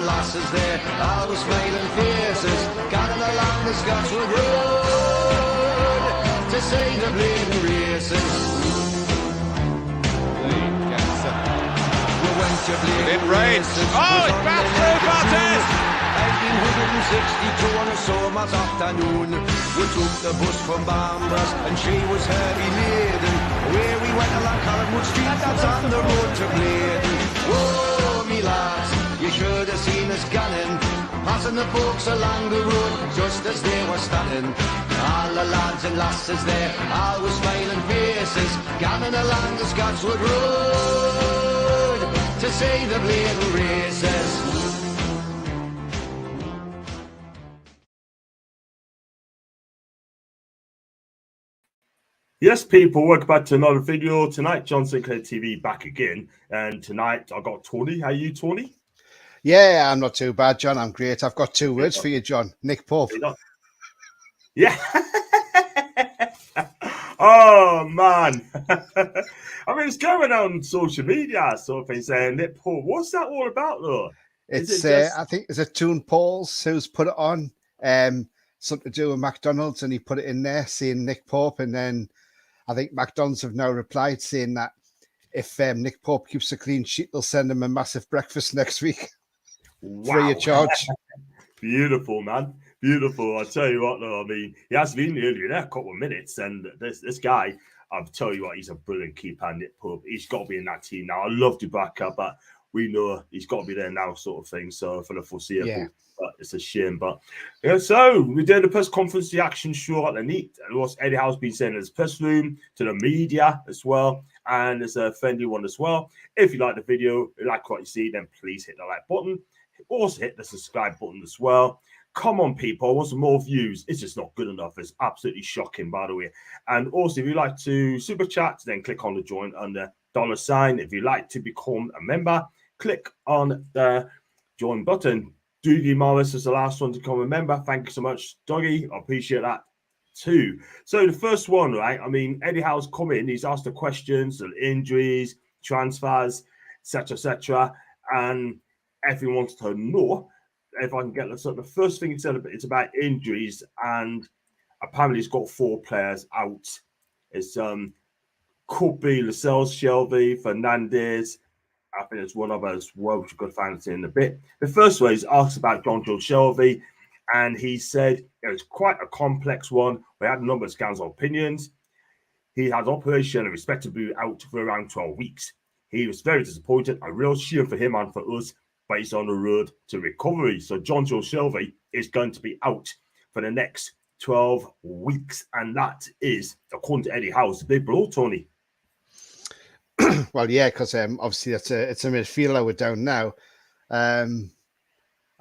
lasses there, all with smiling faces, gathering along the Scotswood Road to see the bleeding races. We went to bleeding races. Oh, it's back through Bartes! 1862 on a summer's afternoon, we took the bus from Bambras and she was heavy laden. Where we went along Collinwood Street, that's on the road to Bladen. Whoa, me lads, you should have seen us gunning, passing the folks along the road just as they were standing. All the lads and lasses there, all with smiling faces, gunning along the Scotswood Road to see the bleeding races. Yes, people, welcome back to another video. Tonight, John Sinclair TV back again. And tonight, I got Tony. How are you, Tony? Yeah, I'm not too bad, John. I'm great. I've got two words for you, John. Nick Pope. Yeah. Oh, man. I mean, it's going on social media, sort of thing, saying Nick Pope. What's that all about, though? It's, I think, is it Toon Pauls who's put it on? Something to do with McDonald's, and he put it in there saying Nick Pope, and then I think McDonald's have now replied saying that if Nick Pope keeps a clean sheet, they'll send him a massive breakfast next week. Wow. Free of charge. Beautiful, man. Beautiful. I tell you what, though, I mean, he has been earlier there a couple of minutes, and this guy, I'll tell you what, he's a brilliant keeper, Nick Pope. He's got to be in that team now. I love to back up, but we know he's got to be there now, sort of thing. So for the foreseeable. Yeah. But it's a shame. But yeah, so we did the press conference reaction show at the NEAT. And what Eddie Howe's been saying in his press room to the media as well. And it's a friendly one as well. If you like the video, you like what you see, then please hit the like button. Also hit the subscribe button as well. Come on, people. I want some more views. It's just not good enough. It's absolutely shocking, by the way. And also, if you like to super chat, then click on the join under $sign. If you like to become a member, click on the join button. Dougie Morris is the last one to come a member. Thank you so much, Dougie. I appreciate that too. So the first one, right? I mean, Eddie Howe's come in. He's asked the questions, the injuries, transfers, etc., and everyone wants to know if I can get this. So the first thing he said, it's about injuries, and apparently he's got 4 players out. It's could be Lascelles, Shelby, Fernandez. I think there's one other as well, which we're going to find out in a bit. The first way is asked about John Joe Shelby, and he said it was quite a complex one. We had a number of scans of opinions. He had operation and expected to be out for around 12 weeks. He was very disappointed. A real shame for him and for us, but he's on the road to recovery. So John Joe Shelby is going to be out for the next 12 weeks, and that is, according to Eddie Howe's big blow, Tony. Well, yeah, because obviously it's a midfielder we're down now. I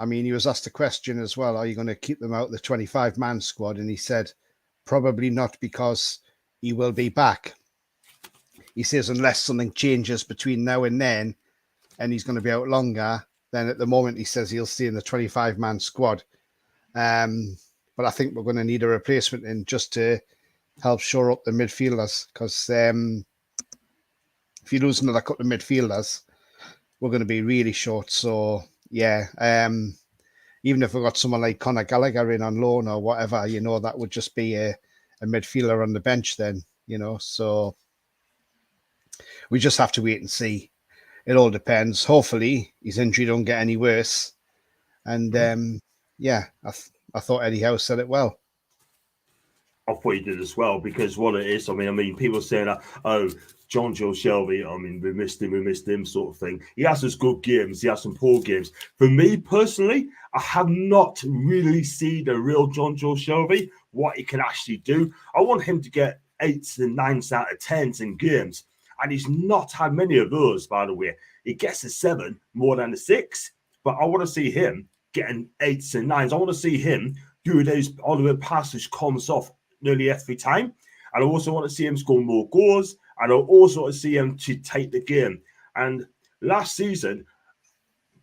mean, he was asked a question as well, are you going to keep them out of the 25-man squad? And he said, probably not, because he will be back. He says, unless something changes between now and then, and he's going to be out longer, then at the moment he says he'll stay in the 25-man squad. But I think we're going to need a replacement in just to help shore up the midfielders, because if you lose another couple of midfielders, we're going to be really short. So, yeah, even if we got someone like Conor Gallagher in on loan or whatever, you know, that would just be a midfielder on the bench then, you know. So we just have to wait and see. It all depends. Hopefully his injury don't get any worse. And, yeah, I thought Eddie Howe said it well. I thought he did as well, because what it is, I mean, people saying that, oh, John Joe Shelby, I mean, we missed him, sort of thing. He has his good games, he has some poor games. For me personally, I have not really seen the real John Joe Shelby, what he can actually do. I want him to get 8s and 9s out of 10s in games, and he's not had many of those, by the way. He gets a 7 more than a 6, but I want to see him getting 8s and 9s. I want to see him do those Oliver passes comes off nearly every time. And I also want to see him score more goals. And I also want to see him to take the game. And last season,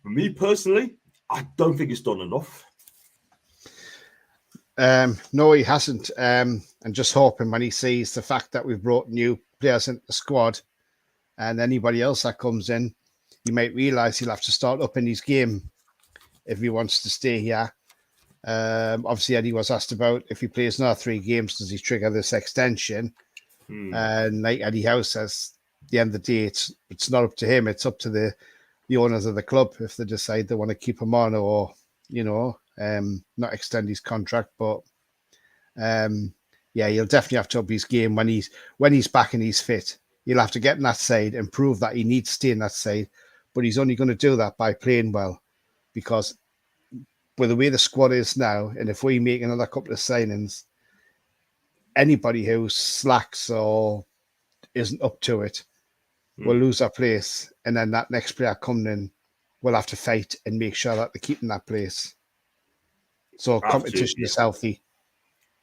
for me personally, I don't think he's done enough. No, he hasn't. And just hoping when he sees the fact that we've brought new players into the squad and anybody else that comes in, he might realise he'll have to start up in his game if he wants to stay here. Obviously, Eddie was asked about if he plays another 3 games, does he trigger this extension? And like Eddie Howe says, at the end of the day, it's not up to him. It's up to the owners of the club if they decide they want to keep him on or, not extend his contract. But he'll definitely have to up his game when he's back and he's fit. He'll have to get in that side and prove that he needs to stay in that side. But he's only going to do that by playing well, because with the way the squad is now, and if we make another couple of signings, anybody who slacks or isn't up to it will lose their place. And then that next player coming in will have to fight and make sure that they're keeping that place. So competition is healthy.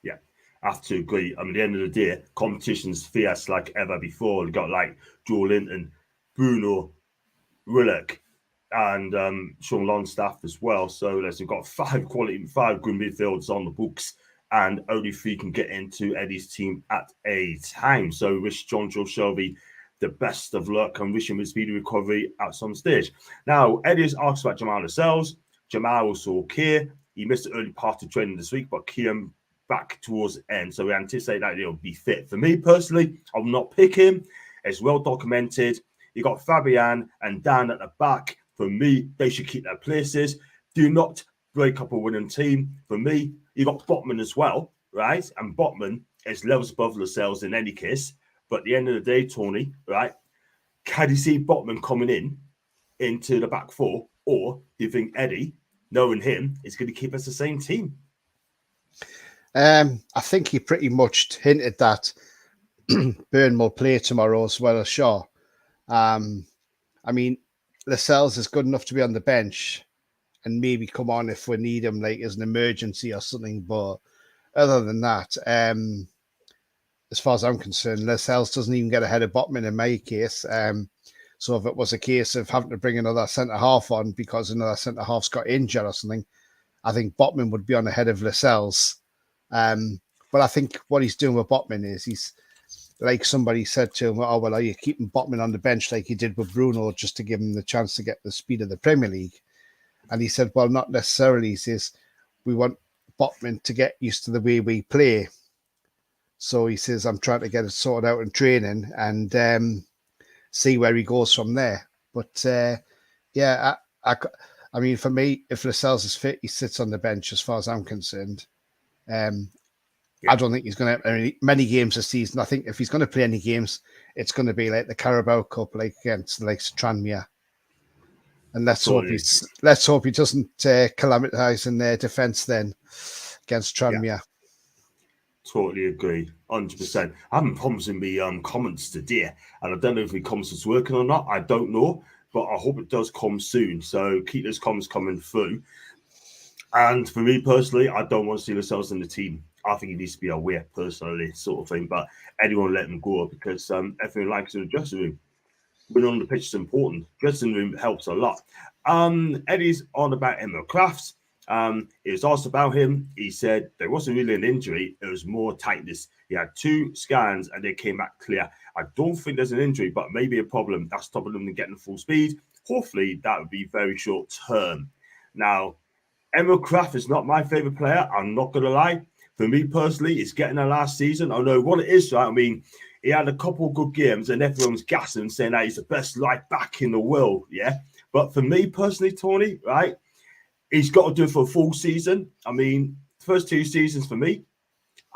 Yeah, I have to agree. I mean, at the end of the day, competition's fierce like ever before. We've got like Joe Linton, Bruno, Willock, and Sean Longstaff as well. So we've got 5 good midfielders on the books, and only 3 can get into Eddie's team at a time. So we wish John Joe Shelby the best of luck and wish him a speedy recovery at some stage. Now, Eddie's asked about Jamal Lascelles. Jamal was okay. He missed the early part of training this week, but came back towards the end. So we anticipate that he'll be fit. For me personally, I will not pick him. It's well documented. You got Fabian and Dan at the back. For me, they should keep their places. Do not break up a winning team. For me, you got Botman as well, right? And Botman is levels above Lascelles in any case. But at the end of the day, Tony, right? Can you see Botman coming into the back 4? Or do you think Eddie, knowing him, is going to keep us the same team? I think he pretty much hinted that Byrne will play tomorrow as well as Shaw. I mean, Lascelles is good enough to be on the bench and maybe come on if we need him, like as an emergency or something. But other than that, as far as I'm concerned, Lascelles doesn't even get ahead of Botman in my case. So if it was a case of having to bring another centre-half on because another centre-half's got injured or something, I think Botman would be on ahead of Lascelles. But I think what he's doing with Botman is he's, like somebody said to him, are you keeping Botman on the bench like you did with Bruno just to give him the chance to get the speed of the Premier League? And he said, well, not necessarily. He says, we want Botman to get used to the way we play. So he says, I'm trying to get it sorted out in training and see where he goes from there. But I mean, for me, if Lascelles is fit, he sits on the bench as far as I'm concerned. I don't think he's going to have many games this season. I think if he's going to play any games, it's going to be like the Carabao Cup, like against like Tranmere. And let's hope he doesn't calamitise in their defence then against Tranmere. Yeah. Totally agree, 100%. I haven't problems in the comments today, and I don't know if the comments is working or not. I don't know, but I hope it does come soon. So keep those comments coming through. And for me personally, I don't want to see Lascelles in the team. I think he needs to be aware personally, sort of thing. But anyone let him go because everything likes in the dressing room. Being on the pitch is important. Dressing room helps a lot. Eddie's on about Emma Crafts. He was asked about him. He said there wasn't really an injury. It was more tightness. He had 2 scans and they came back clear. I don't think there's an injury, but maybe a problem that's stopping him from getting full speed. Hopefully, that would be very short term. Now, Emma Kraft is not my favourite player. I'm not going to lie. For me personally, it's getting her last season. I know what it is, right? I mean, he had a couple of good games and everyone's gassing, saying that he's the best right back in the world, yeah? But for me personally, Tony, right, he's got to do it for a full season. I mean, first 2 seasons for me,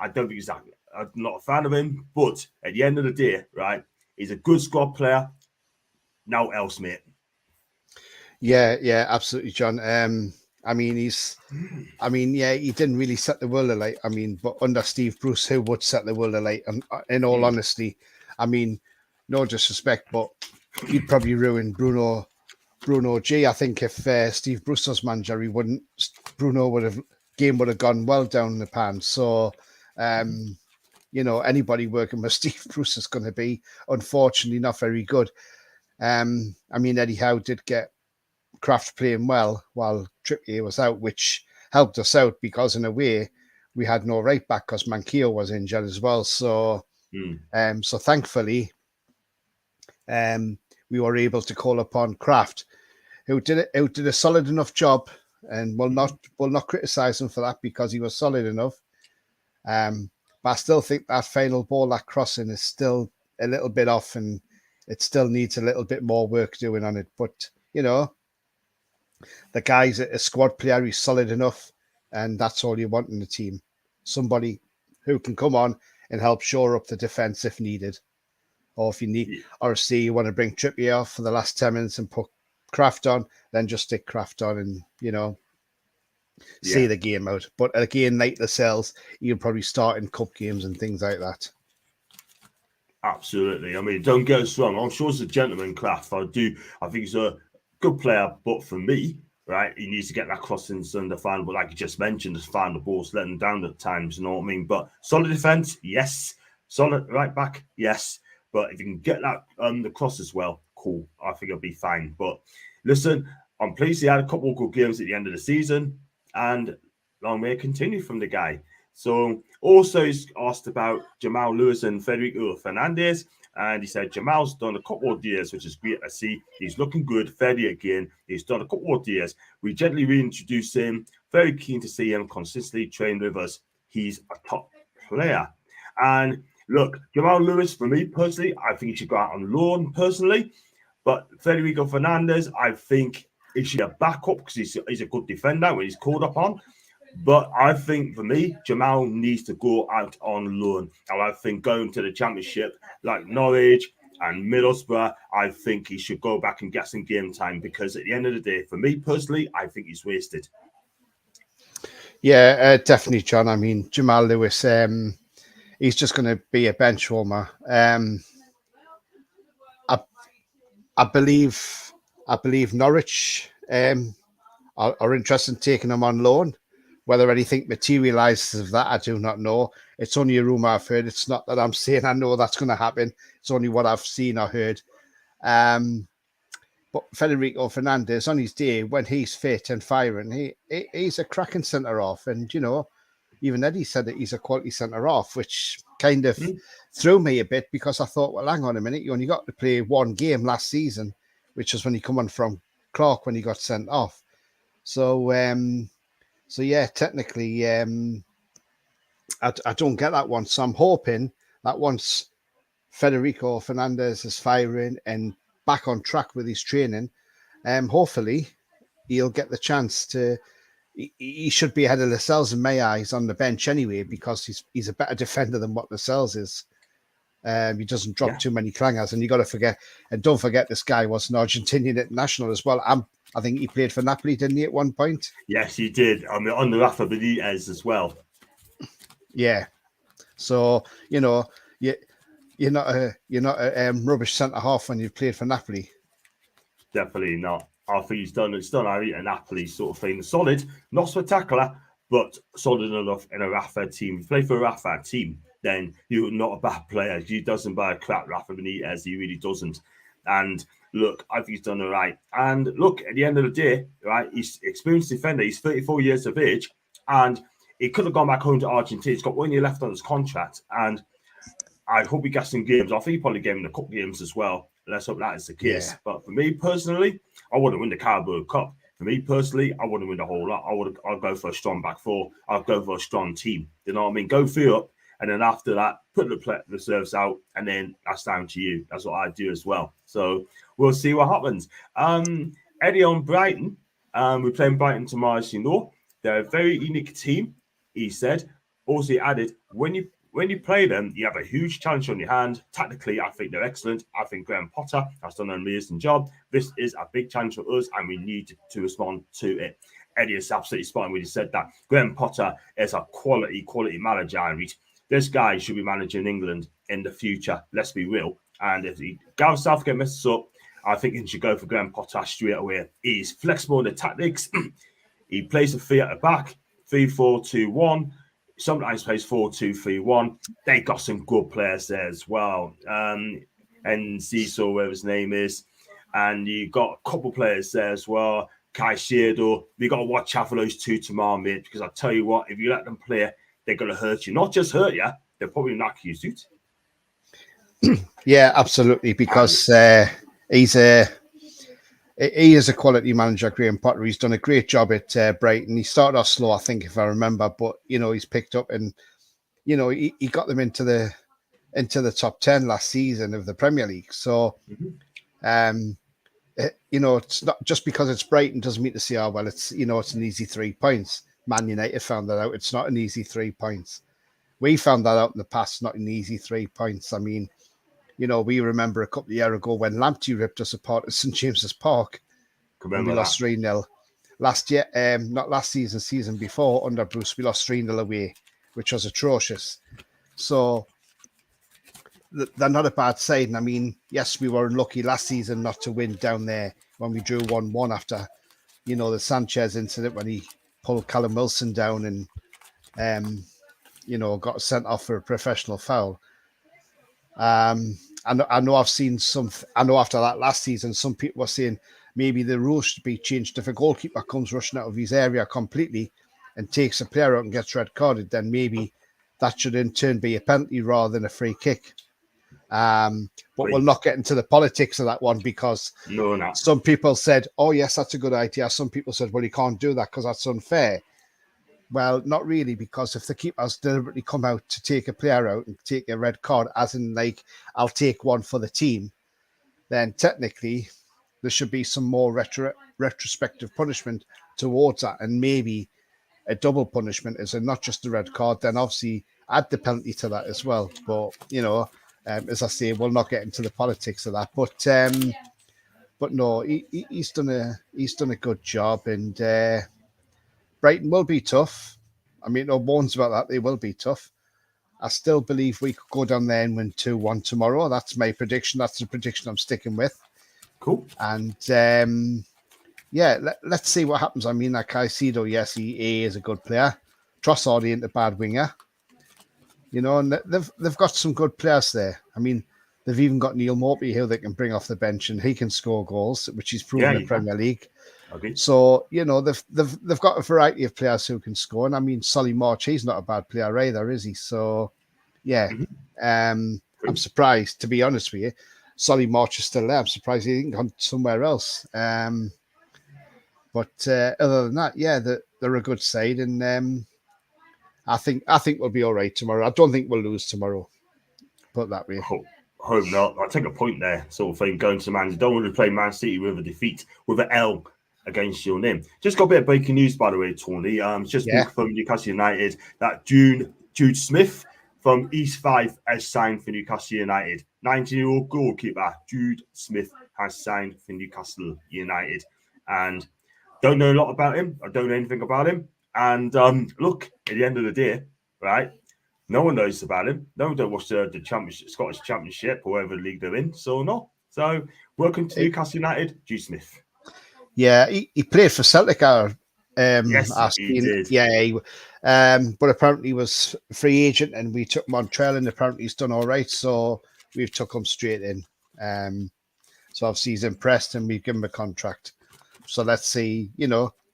I don't think he's that. I'm not a fan of him, but at the end of the day, right, he's a good squad player. Now else, mate. Yeah, absolutely, John. he didn't really set the world alight. I mean, but under Steve Bruce, who would set the world alight? And in all honesty, I mean, no disrespect, but he'd probably ruin Bruno G. I think if Steve Bruce was manager, Bruno would have gone well down the pan. So, anybody working with Steve Bruce is going to be, unfortunately, not very good. Eddie Howe did get Kraft playing well while Trippier was out, which helped us out because in a way we had no right back because Manquillo was injured as well. So, so thankfully, we were able to call upon Kraft, who did a solid enough job and we'll not criticize him for that because he was solid enough. But I still think that final ball, that crossing, is still a little bit off, and it still needs a little bit more work doing on it. But the guy's a squad player. He's solid enough, and that's all you want in the team. Somebody who can come on and help shore up the defense if needed. Or if you need, or say you want to bring Trippier off for the last 10 minutes and put Kraft on, then just stick Kraft on and, see the game out. But again, like the cells, you can probably start in cup games and things like that. Absolutely. I mean, don't get us wrong. I'm sure he's a gentleman, Kraft. I think he's a good player, but for me, right, he needs to get that crossing in the final. But like you just mentioned, just find the balls, letting them down at times, you know what I mean? But solid defense, yes. Solid right back, yes. But if you can get that the cross as well, cool. I think it'll be fine. But listen, I'm pleased he had a couple of good games at the end of the season, and long may it continue from the guy. So also he's asked about Jamal Lewis and Federico Fernandez, and he said Jamal's done a couple of years, which is great to see. He's looking good. Fede again, he's done a couple of years. We gently reintroduce him. Very keen to see him consistently train with us. He's a top player. And look, Jamal Lewis, for me personally, I think he should go out on loan personally. But Federico Fernandez, I think he should be a backup because he's a good defender when he's called upon. But I think for me, Jamal needs to go out on loan. And I think going to the championship like Norwich and Middlesbrough, I think he should go back and get some game time because at the end of the day, for me personally, I think he's wasted. Yeah, definitely, John. I mean, Jamal Lewis, he's just going to be a bench warmer. I believe Norwich are interested in taking him on loan. Whether anything materializes of that, I do not know. It's only a rumor I've heard. It's not that I'm saying I know that's going to happen. It's only what I've seen or heard. But Federico Fernandez, on his day, when he's fit and firing, he's a cracking centre-half. And, even Eddie said that he's a quality centre-half, which kind of threw me a bit because I thought, well, hang on a minute. You only got to play one game last season, which was when he come on from Clark when he got sent off. So yeah, technically, I don't get that one. So I'm hoping that once Federico Fernandez is firing and back on track with his training, hopefully he'll get the chance to. He should be ahead of Lascelles in my eyes on the bench anyway because he's a better defender than what Lascelles is. He doesn't drop too many clangers, and you got to forget. And don't forget, this guy was an Argentinian international as well. I think he played for Napoli, didn't he, at one point? Yes, he did. I mean, on the Rafa Benitez as well. Yeah. So you're not a rubbish centre half when you've played for Napoli. Definitely not. I think he's done a Napoli sort of thing. Solid, not spectacular, but solid enough in a Rafa team. If you play for a Rafa team, then you're not a bad player. He doesn't buy a crap Rafa Benitez. He really doesn't. And look, I think he's done all right. And look, at the end of the day, right, he's an experienced defender. He's 34 years of age, and he could have gone back home to Argentina. He's got 1 year left on his contract, and I hope he gets some games. I think he probably gave him the cup games as well. Let's hope that is the case. Yeah. But for me personally, I want to win the Carabao Cup. For me personally, I want to win the whole lot. I'll go for a strong back four. I'll go for a strong team. You know what I mean? Go through up, and then after that, put the reserves out, and then that's down to you. That's what I do as well. So we'll see what happens. Eddie on Brighton. We're playing Brighton tomorrow, as you know. They're a very unique team, he said. Also, he added, when you play them, you have a huge challenge on your hand. Tactically, I think they're excellent. I think Graham Potter has done an amazing job. This is a big challenge for us, and we need to respond to it. Eddie is absolutely spot on when he said that. Graham Potter is a quality manager, and this guy should be managing England in the future. Let's be real. And if Gareth Southgate messes up, I think he should go for Graham Potter straight away. He's flexible in the tactics. He plays the three at the back, 3-4-2-1. Sometimes plays 4-2-3-1. They got some good players there as well. And Cecil, whatever his name is. And you got a couple players there as well. Caicedo. We got to watch out for those two tomorrow, mate. Because I tell you what, if you let them play, they're going to hurt you. Not just hurt you, they'll probably knock you out. Yeah, absolutely. Because he's a he is a quality manager, Graham Potter. He's done a great job at Brighton. He started off slow, I think, if I remember, but he's picked up, and he got them into the top 10 last season of the Premier League. So, it's not just because it's Brighton doesn't mean to say, oh well, it's it's an easy 3 points. Man United found that out. It's not an easy 3 points. We found that out in the past. Not an easy 3 points. I mean, we remember a couple of years ago when Lamptey ripped us apart at St James's Park. Remember we lost 3-0 last year. Not last season, season before under Bruce, we lost 3-0 away, which was atrocious. So they're not a bad side. And I mean, yes, we were unlucky last season not to win down there when we drew 1-1 after, the Sanchez incident when he pulled Callum Wilson down and, got sent off for a professional foul. I know I've seen I know after that last season, some people were saying maybe the rules should be changed. If a goalkeeper comes rushing out of his area completely and takes a player out and gets red carded, then maybe that should in turn be a penalty rather than a free kick. But we'll not get into the politics of that one because some people said, oh, yes, that's a good idea. Some people said, well, you can't do that because that's unfair. Well, not really, because if the keepers deliberately come out to take a player out and take a red card, as in like, I'll take one for the team, then technically there should be some more retrospective punishment towards that. And maybe a double punishment is not just a red card, then obviously add the penalty to that as well. But, as I say, we'll not get into the politics of that. But no, he's done a good job, and Brighton will be tough. I mean, no bones about that. They will be tough. I still believe we could go down there and win 2-1 tomorrow. That's my prediction. That's the prediction I'm sticking with. Cool. And let's see what happens. I mean, that Caicedo, yes, he is a good player. Trossard ain't a bad winger. And they've got some good players there. I mean, they've even got Neil Morphy who they can bring off the bench, and he can score goals, which he's proven in the Premier League. Okay. So they've got a variety of players who can score, and I mean, Solly March, he's not a bad player either, is he? So I'm surprised, to be honest with you. Solly March is still there. I'm surprised he didn't go somewhere else. But other than that, they're a good side, and I think we'll be all right tomorrow. I don't think we'll lose tomorrow. Put it that way. Hope not. I take a point there, sort of thing. Going to Man, you don't want to play Man City with a defeat with an L against your name. Just got a bit of breaking news, by the way, Tony. Just from Newcastle United that Jude Smith from East 5 has signed for Newcastle United. 19-year-old goalkeeper Jude Smith has signed for Newcastle United, and don't know a lot about him. I don't know anything about him. And look, at the end of the day, right? No one knows about him. No one don't watch the Championship, Scottish Championship, or whatever league they're in. So no. So welcome to Newcastle United, Jude Smith. Yeah, he played for Celtic. Yes, he did. Yeah, but apparently he was a free agent, and we took him on trial, and apparently he's done all right. So we've took him straight in. So obviously he's impressed, and we've given him a contract. So let's see.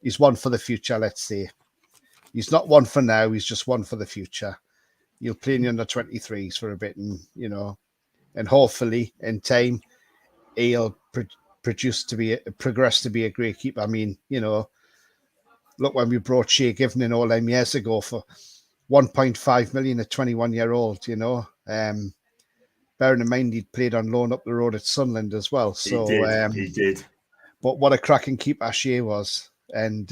He's one for the future. Let's see. He's not one for now. He's just one for the future. He'll play in the under-23s for a bit, and and hopefully in time he'll progress to be a great keeper. I mean, look when we brought Shea Given in all them years ago for 1.5 million at 21-year-old. Bearing in mind he'd played on loan up the road at Sunderland as well. So he did. But what a cracking keeper Shea was, and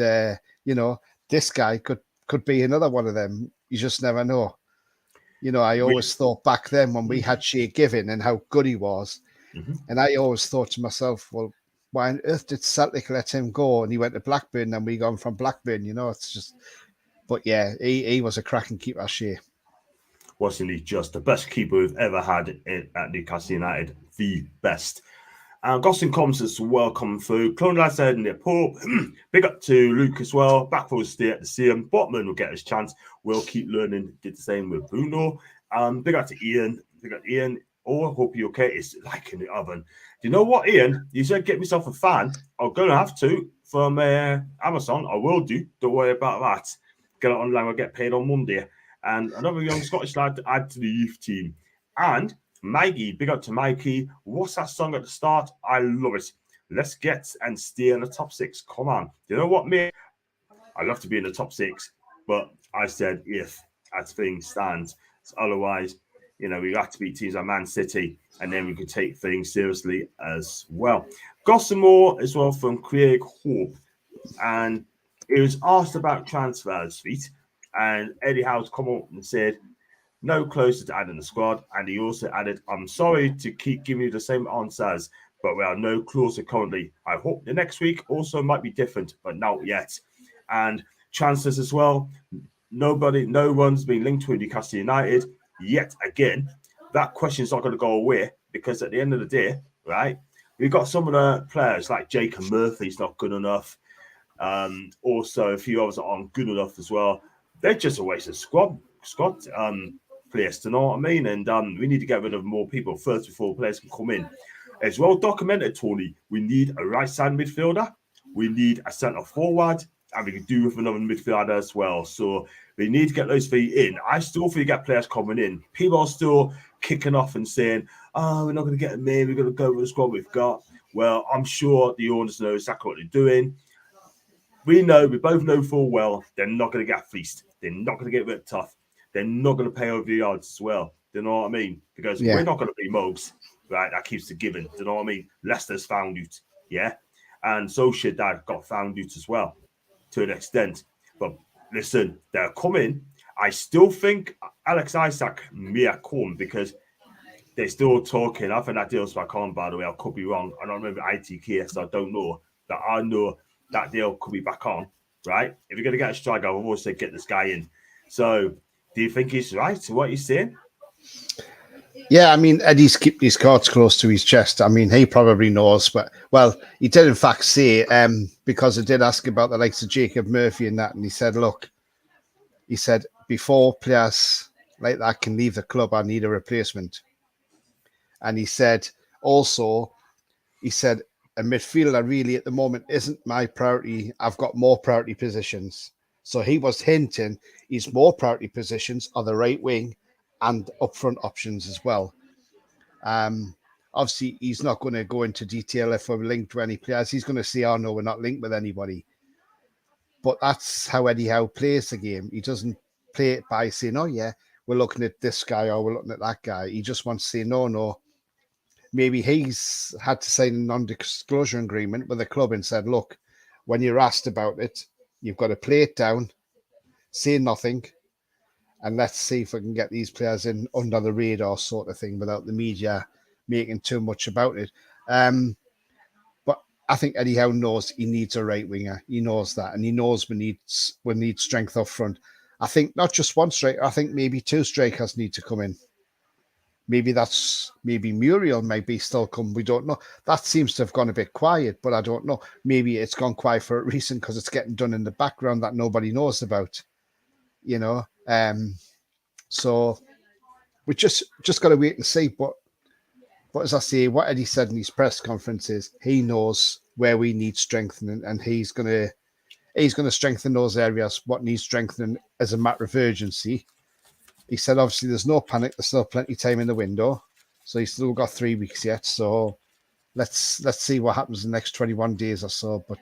this guy could be another one of them. You just never know. I always thought back then when we had Shea Given and how good he was, and I always thought to myself, well, why on earth did Celtic let him go? And he went to Blackburn, and we got him from Blackburn. It's just, but yeah, he was a cracking keeper, Shea. Wasn't he just the best keeper we've ever had at Newcastle United? The best. Got some comments as well coming through. Clone Lad said in the pub. Big up to Luke as well. Back for us to see him. Botman will get his chance. We'll keep learning. Did the same with Bruno. Big up to Ian. Big up to Ian. Oh, I hope you're okay. It's like in the oven. Do you know what, Ian? You said get myself a fan. I'm going to have to from Amazon. I will do. Don't worry about that. Get it online. I'll get paid on Monday. And another young Scottish lad to add to the youth team. And Mikey, big up to Mikey. What's that song at the start? I love it. Let's get and stay in the top 6. Come on. You know what, mate? I'd love to be in the top 6, but I said if, as things stand. Otherwise, we have to beat teams like Man City, and then we could take things seriously as well. Got some more as well from Craig Hope, and he was asked about transfers, feet, and Eddie Howe's come up and said, no closer to adding the squad, and he also added, I'm sorry to keep giving you the same answers, but we are no closer currently. I hope the next week also might be different, but not yet. And transfers as well. No one's been linked to Newcastle United yet again. That question is not going to go away because at the end of the day, right, we've got some of the players like Jacob Murphy's not good enough. Also, a few others aren't good enough as well. They're just a waste of squad players, to know what I mean? And we need to get rid of more people first before players can come in. It's well documented, Tony. We need a right-side midfielder. We need a centre forward. And we can do with another midfielder as well. So we need to get those three in. I still think get players coming in. People are still kicking off and saying, oh, we're not going to get them in. We're going to go with the squad we've got. Well, I'm sure the owners know exactly what they're doing. We both know full well they're not going to get fleeced. They're not going to get ripped off. They're not going to pay over the odds as well. Do you know what I mean? Because we're not going to be mugs, right? That keeps the giving. Do you know what I mean? Leicester's found out, yeah? And so should that got found out as well, to an extent. But listen, they're coming. I still think Alex Isak may have come because they're still talking. I think that deal's back on, by the way. I could be wrong. I don't remember ITK, so I don't know. But I know that deal could be back on, right? If you're going to get a striker, I've always said get this guy in. So do you think he's right to what he's saying? Yeah, I mean, Eddie's keeping his cards close to his chest. I mean, he probably knows, but, well, he did in fact say, because I did ask about the likes of Jacob Murphy and that, and he said, look, he said, before players like that can leave the club, I need a replacement. And he said, also, he said, a midfielder really at the moment isn't my priority. I've got more priority positions. So he was hinting his more priority positions are the right wing and upfront options as well. Obviously, he's not going to go into detail if we're linked to any players. He's going to say, oh, no, we're not linked with anybody. But that's how Eddie Howe plays the game. He doesn't play it by saying, oh, yeah, we're looking at this guy or we're looking at that guy. He just wants to say, no. Maybe he's had to sign a non-disclosure agreement with the club and said, look, when you're asked about it, you've got to play it down, say nothing, and let's see if we can get these players in under the radar sort of thing without the media making too much about it. But I think Eddie Howe knows he needs a right winger. He knows that, and he knows we need strength up front. I think not just one striker. I think maybe two strikers need to come in. Maybe Muriel might be still come. We don't know. That seems to have gone a bit quiet, but I don't know. Maybe it's gone quiet for a reason because it's getting done in the background that nobody knows about. So we just got to wait and see. But as I say, what Eddie said in his press conference is he knows where we need strengthening, and he's gonna strengthen those areas what needs strengthening as a matter of urgency. He said, obviously, there's no panic. There's still plenty of time in the window. So he's still got 3 weeks yet. So let's see what happens in the next 21 days or so. But,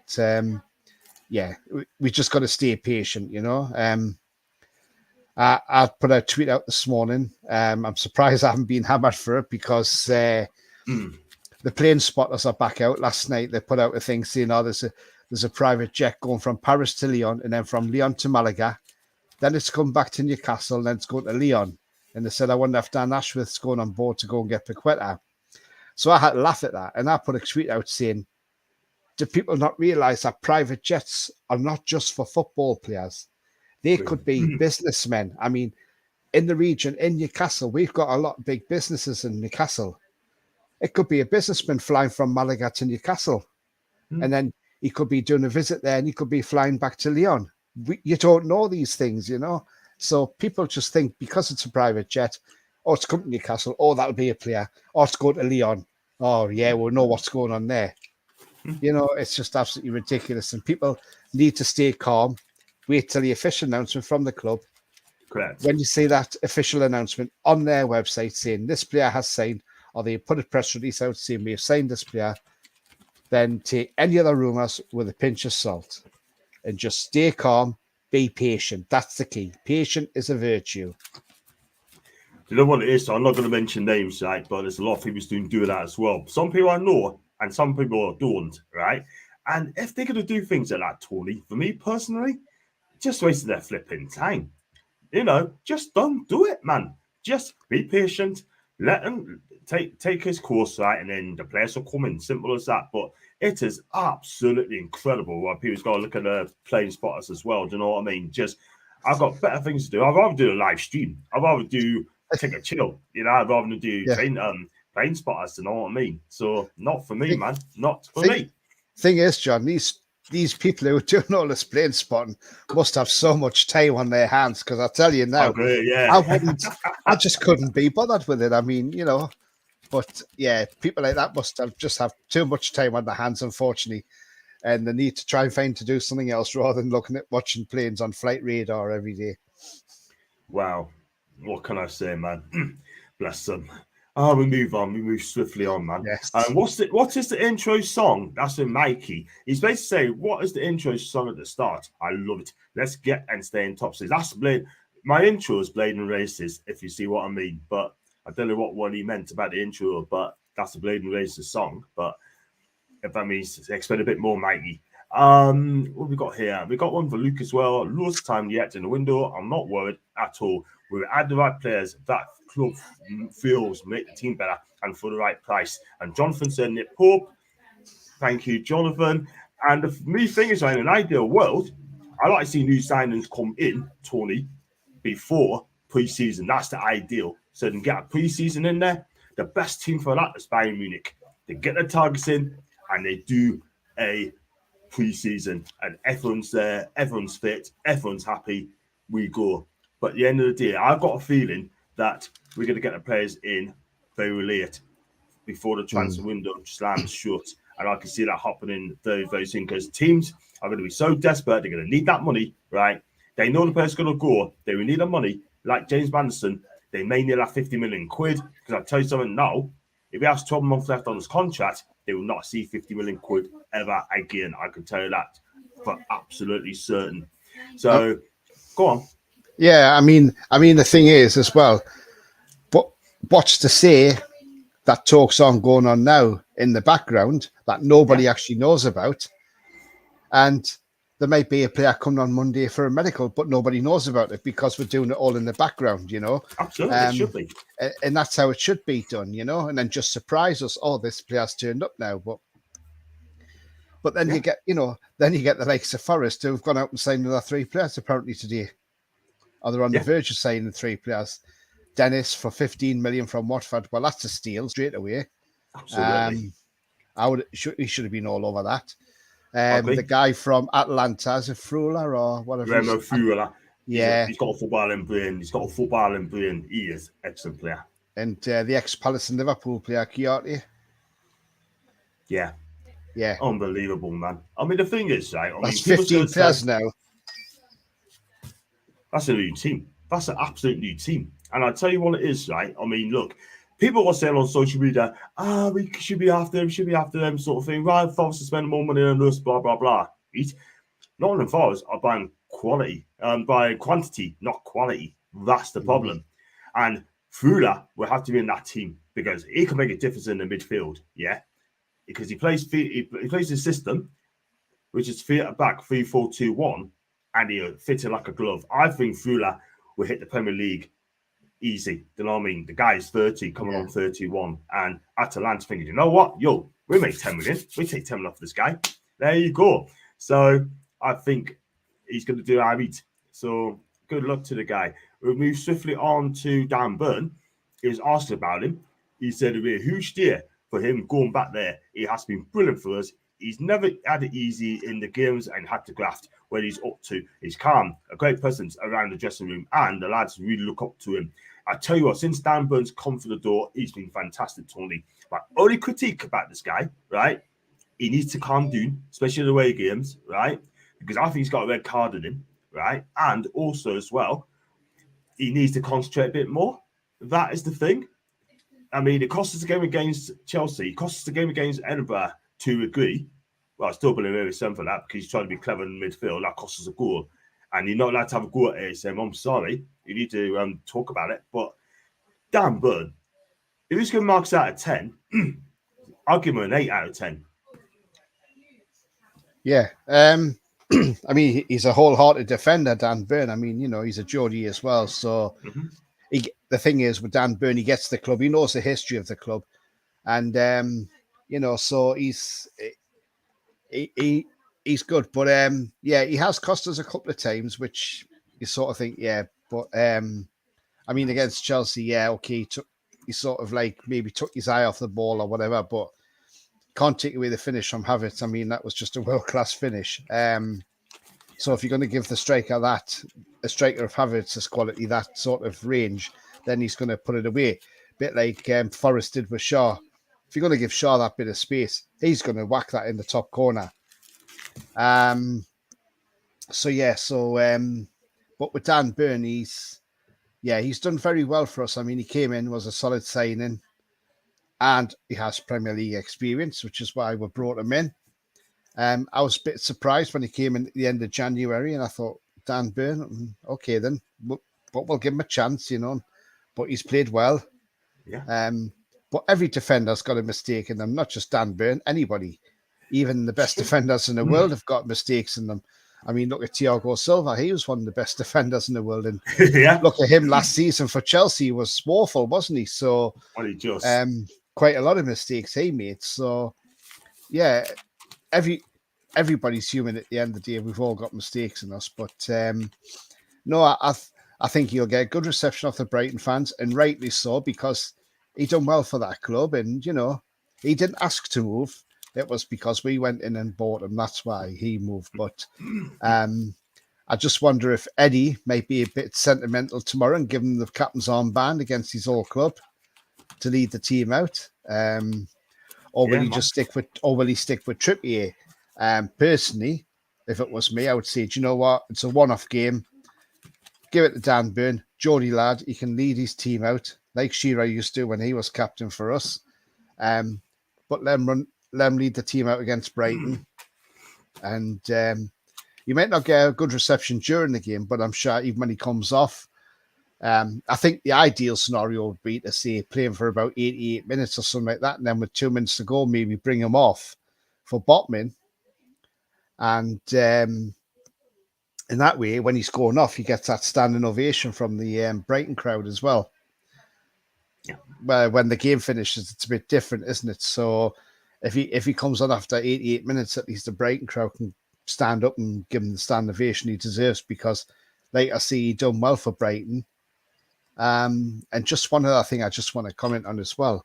we just got to stay patient, I put a tweet out this morning. I'm surprised I haven't been hammered for it because the plane spotters are back out. Last night, they put out a thing saying, there's a private jet going from Paris to Lyon and then from Lyon to Malaga. Then it's come back to Newcastle, and then it's going to Lyon. And they said, I wonder if Dan Ashworth's going on board to go and get Paqueta. So I had to laugh at that. And I put a tweet out saying, do people not realise that private jets are not just for football players? They could be businessmen. I mean, in the region, in Newcastle, we've got a lot of big businesses in Newcastle. It could be a businessman flying from Malaga to Newcastle. And then he could be doing a visit there and he could be flying back to Lyon. You don't know these things, So people just think because it's a private jet, it's come to Newcastle, that'll be a player, it's going to Lyon. Oh, yeah, we'll know what's going on there. It's just absolutely ridiculous. And people need to stay calm, wait till the official announcement from the club. Correct. When you see that official announcement on their website saying this player has signed, or they put a press release out saying we have signed this player, then take any other rumours with a pinch of salt and just stay calm, be patient. That's the key. Patient is a virtue. You know what it is? So I'm not going to mention names, right? But there's a lot of people doing that as well. Some people I know, and some people don't, right? And if they're going to do things like that, Tony, for me personally, just wasting their flipping time. You know, just don't do it, man. Just be patient. Let him take his course, right? And then the players will come in. Simple as that. But it is absolutely incredible what people's got to look at the playing spotters as well. Do you know what I mean? Just, I've got better things to do. I'd rather do a live stream. I'd rather take a chill. You know, I'd rather do playing spotters. You know what I mean? So not for me, man. Not for me. Thing is, John, these people who are doing all this playing spotting must have so much time on their hands, because I tell you now, I just couldn't be bothered with it. I mean, you know, but yeah, people like that must have too much time on their hands, unfortunately, and they need to try and find to do something else rather than watching planes on flight radar every day. Wow, what can I say, man? Bless them. Oh, we move on. We move swiftly on, man. Yes. What is the intro song? That's in Mikey. He's basically saying, what is the intro song at the start? I love it. Let's get and stay in top six. That's my intro is Blade and Races, if you see what I mean. But I don't know what one he meant about the intro, but that's the Blade and Races song. But if that means expect a bit more, Mikey. What we got here? We got one for Luke as well. Lost time yet in the window. I'm not worried at all. We'll add the right players that club feels make the team better and for the right price. And Jonathan said, Nick Pope. Thank you, Jonathan. And the me thing is, in an ideal world, I like to see new signings come in, Tony, before pre-season. That's the ideal. So they can get a pre-season in there. The best team for that is Bayern Munich. They get the targets in and they do a pre-season. And everyone's there, everyone's fit, everyone's happy. We go. But at the end of the day, I've got a feeling that we're going to get the players in very late before the transfer window slams shut. And I can see that happening very, very soon, because teams are going to be so desperate. They're going to need that money, right? They know the player's going to go. They will need the money. Like James Anderson, they may need that 50 million quid. Because I'll tell you something now, if he has 12 months left on his contract, they will not see 50 million quid ever again. I can tell you that for absolutely certain. So, go on. Yeah, I mean, the thing is as well, but what's to say that talks on going on now in the background that nobody actually knows about, and there might be a player coming on Monday for a medical, but nobody knows about it because we're doing it all in the background, you know. Absolutely, it should be, and that's how it should be done, you know. And then just surprise us. Oh, this player's turned up now, but then you get, the likes of Forest who've gone out and signed another 3 players apparently today. Or they're on the verge of signing 3 players. Dennis for 15 million from Watford. Well, that's a steal straight away. Absolutely. He should have been all over that. The guy from Atlanta, is it Frula or whatever? Remo Frula. Yeah. He's got a footballing brain. He is an excellent player. And the ex-Palace and Liverpool player, Chiarti. Yeah. Yeah. Unbelievable, man. I mean, the thing is, right? That's 15 players now. That's a new team. That's an absolute new team. And I'll tell you what it is, right? I mean, look, people were saying on social media, we should be after them, sort of thing. Right, Forest to spend more money on us, blah, blah, blah. Right? Nottingham Forest are buying quality, buying quantity, not quality. That's the problem. And Frula will have to be in that team because he can make a difference in the midfield, yeah? Because he plays his system, which is back 3-4-2-1. And he'll fit it like a glove. I think Frula will hit the Premier League easy. You know what I mean? The guy is 30, coming on 31. And Atalanta thinking, you know what? Yo, we make 10 million. We take 10 million off this guy. There you go. So I think he's going to do our beat. So good luck to the guy. We'll move swiftly on to Dan Burn. He was asked about him. He said it'll be a huge deal for him going back there. He has been brilliant for us. He's never had it easy in the games and had to graft when he's up to. He's calm, a great presence around the dressing room, and the lads really look up to him. I tell you what, since Dan Burn's come for the door, he's been fantastic, Tony. My only critique about this guy, right? He needs to calm down, especially the away games, right? Because I think he's got a red card in him, right? And also as well, he needs to concentrate a bit more. That is the thing. I mean, it cost us a game against Chelsea. It cost us a game against Edinburgh. to agree. Well, I still believe very for that because he's trying to be clever in midfield. That costs us a goal. And you're not allowed to have a go at ASM. I'm sorry. You need to talk about it. But Dan Burn, if he's going to mark out of 10, I'll give him an 8 out of 10. Yeah. I mean, he's a wholehearted defender, Dan Burn. I mean, he's a Geordie as well. So the thing is with Dan Burn, he gets the club. He knows the history of the club. And, so he's good. But, he has cost us a couple of times, which you sort of think, yeah. But, I mean, against Chelsea, okay, he sort of like maybe took his eye off the ball or whatever, but can't take away the finish from Havertz. I mean, that was just a world-class finish. So if you're going to give the striker a striker of Havertz's quality, that sort of range, then he's going to put it away. A bit like Forrest did with Shaw. If you're going to give Shaw that bit of space, he's going to whack that in the top corner. But with Dan Burn, he's done very well for us. I mean, he came in, was a solid signing, and he has Premier League experience, which is why we brought him in. I was a bit surprised when he came in at the end of January, and I thought, Dan Burn, okay then, but we'll give him a chance, But he's played well. Yeah. But every defender's got a mistake in them, not just Dan Burn, anybody. Even the best defenders in the world have got mistakes in them. I mean, look at Thiago Silva. He was one of the best defenders in the world. And look at him last season for Chelsea. He was woeful, wasn't he? So quite a lot of mistakes he made. So, yeah, everybody's human at the end of the day. We've all got mistakes in us. But, no, I think he'll get a good reception off the Brighton fans, and rightly so, because he done well for that club. And, he didn't ask to move. It was because we went in and bought him. That's why he moved. But I just wonder if Eddie might be a bit sentimental tomorrow and give him the captain's armband against his old club to lead the team out. Or will he just stick with Trippier? Personally, if it was me, I would say, do you know what? It's a one-off game. Give it to Dan Burn, Geordie lad. He can lead his team out like Shearer used to when he was captain for us. But let him lead the team out against Brighton. And you might not get a good reception during the game, but I'm sure even when he comes off, I think the ideal scenario would be to say play him for about 88 minutes or something like that. And then with 2 minutes to go, maybe bring him off for Botman. And in that way, when he's going off, he gets that standing ovation from the Brighton crowd as well. Well, when the game finishes, it's a bit different, isn't it? So if he comes on after 88 minutes, at least the Brighton crowd can stand up and give him the standing ovation he deserves, because, like I see, he done well for Brighton. And just one other thing I just want to comment on as well.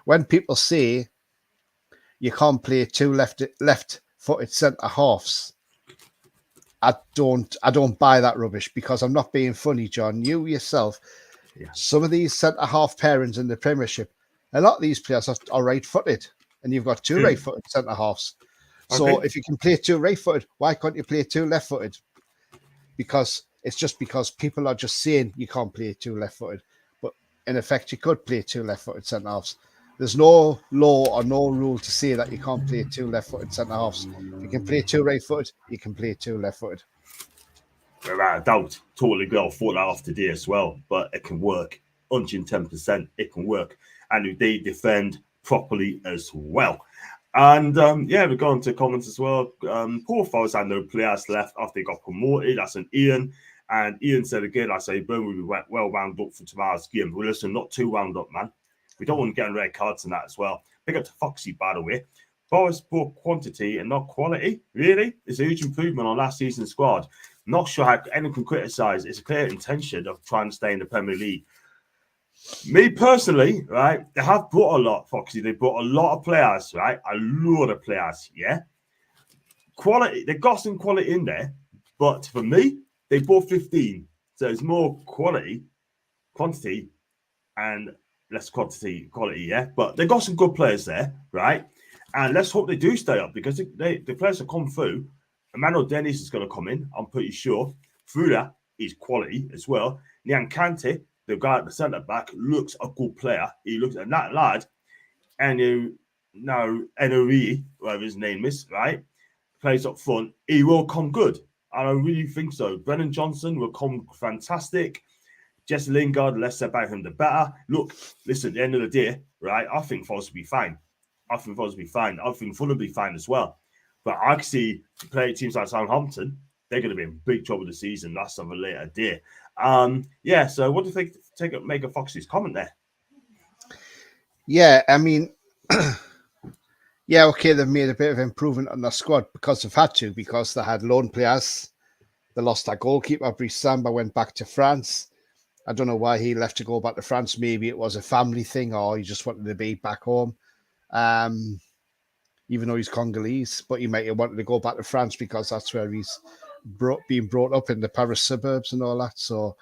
When people say you can't play two left-footed centre halves, I don't buy that rubbish, because I'm not being funny, John. You yourself, some of these centre half pairings in the Premiership, a lot of these players are right-footed, and you've got two right-footed centre halves. So if you can play two right-footed, why can't you play two left-footed? Because it's just because people are just saying you can't play two left-footed, but in effect you could play two left-footed centre halves. There's no law or no rule to say that you can't play two left-footed centre halves. If you can play two right-footed, you can play two left-footed. Without a doubt, totally agree. I thought that off today as well, but it can work. 110%, it can work. And they defend properly as well. And we're going to comments as well. Poor Forest had no players left after they got promoted. That's an Ian. And Ian said again, I say, Burn will be well wound up for tomorrow's game. Well, listen, not too wound up, man. We don't want to get on red cards in that as well. Big up to Foxy, by the way. Forest bought quantity and not quality. Really? It's a huge improvement on last season's squad. Not sure how anyone can criticise. It's a clear intention of trying to stay in the Premier League. Me personally, right, they have brought a lot, Foxy. They brought a lot of players, right? A lot of players, yeah? Quality, they got some quality in there, but for me, they bought 15. So it's more quantity, and less quality, yeah? But they got some good players there, right? And let's hope they do stay up, because the players that come through, Emmanuel Dennis is going to come in, I'm pretty sure. Through that is quality as well. Nian Kante, the guy at the centre back, looks a good player. He looks at that lad, and now NOE, whatever his name is, right, plays up front, he will come good. And I really think so. Brennan Johnson will come fantastic. Jesse Lingard, less about him, the better. Look, listen, at the end of the day, right, I think Forest will be fine. I think Fulham will be fine as well. But I can see teams like Southampton, they're going to be in big trouble this season. That's of a later day. So what do you think? Make a Foxy's comment there? Yeah, I mean, yeah, okay, they've made a bit of improvement on their squad because they've had to, because they had loan players. They lost their goalkeeper, Brice Samba, went back to France. I don't know why he left to go back to France. Maybe it was a family thing, or he just wanted to be back home. Even though he's Congolese, but he might have wanted to go back to France because that's where he's being brought up in the Paris suburbs and all that. So,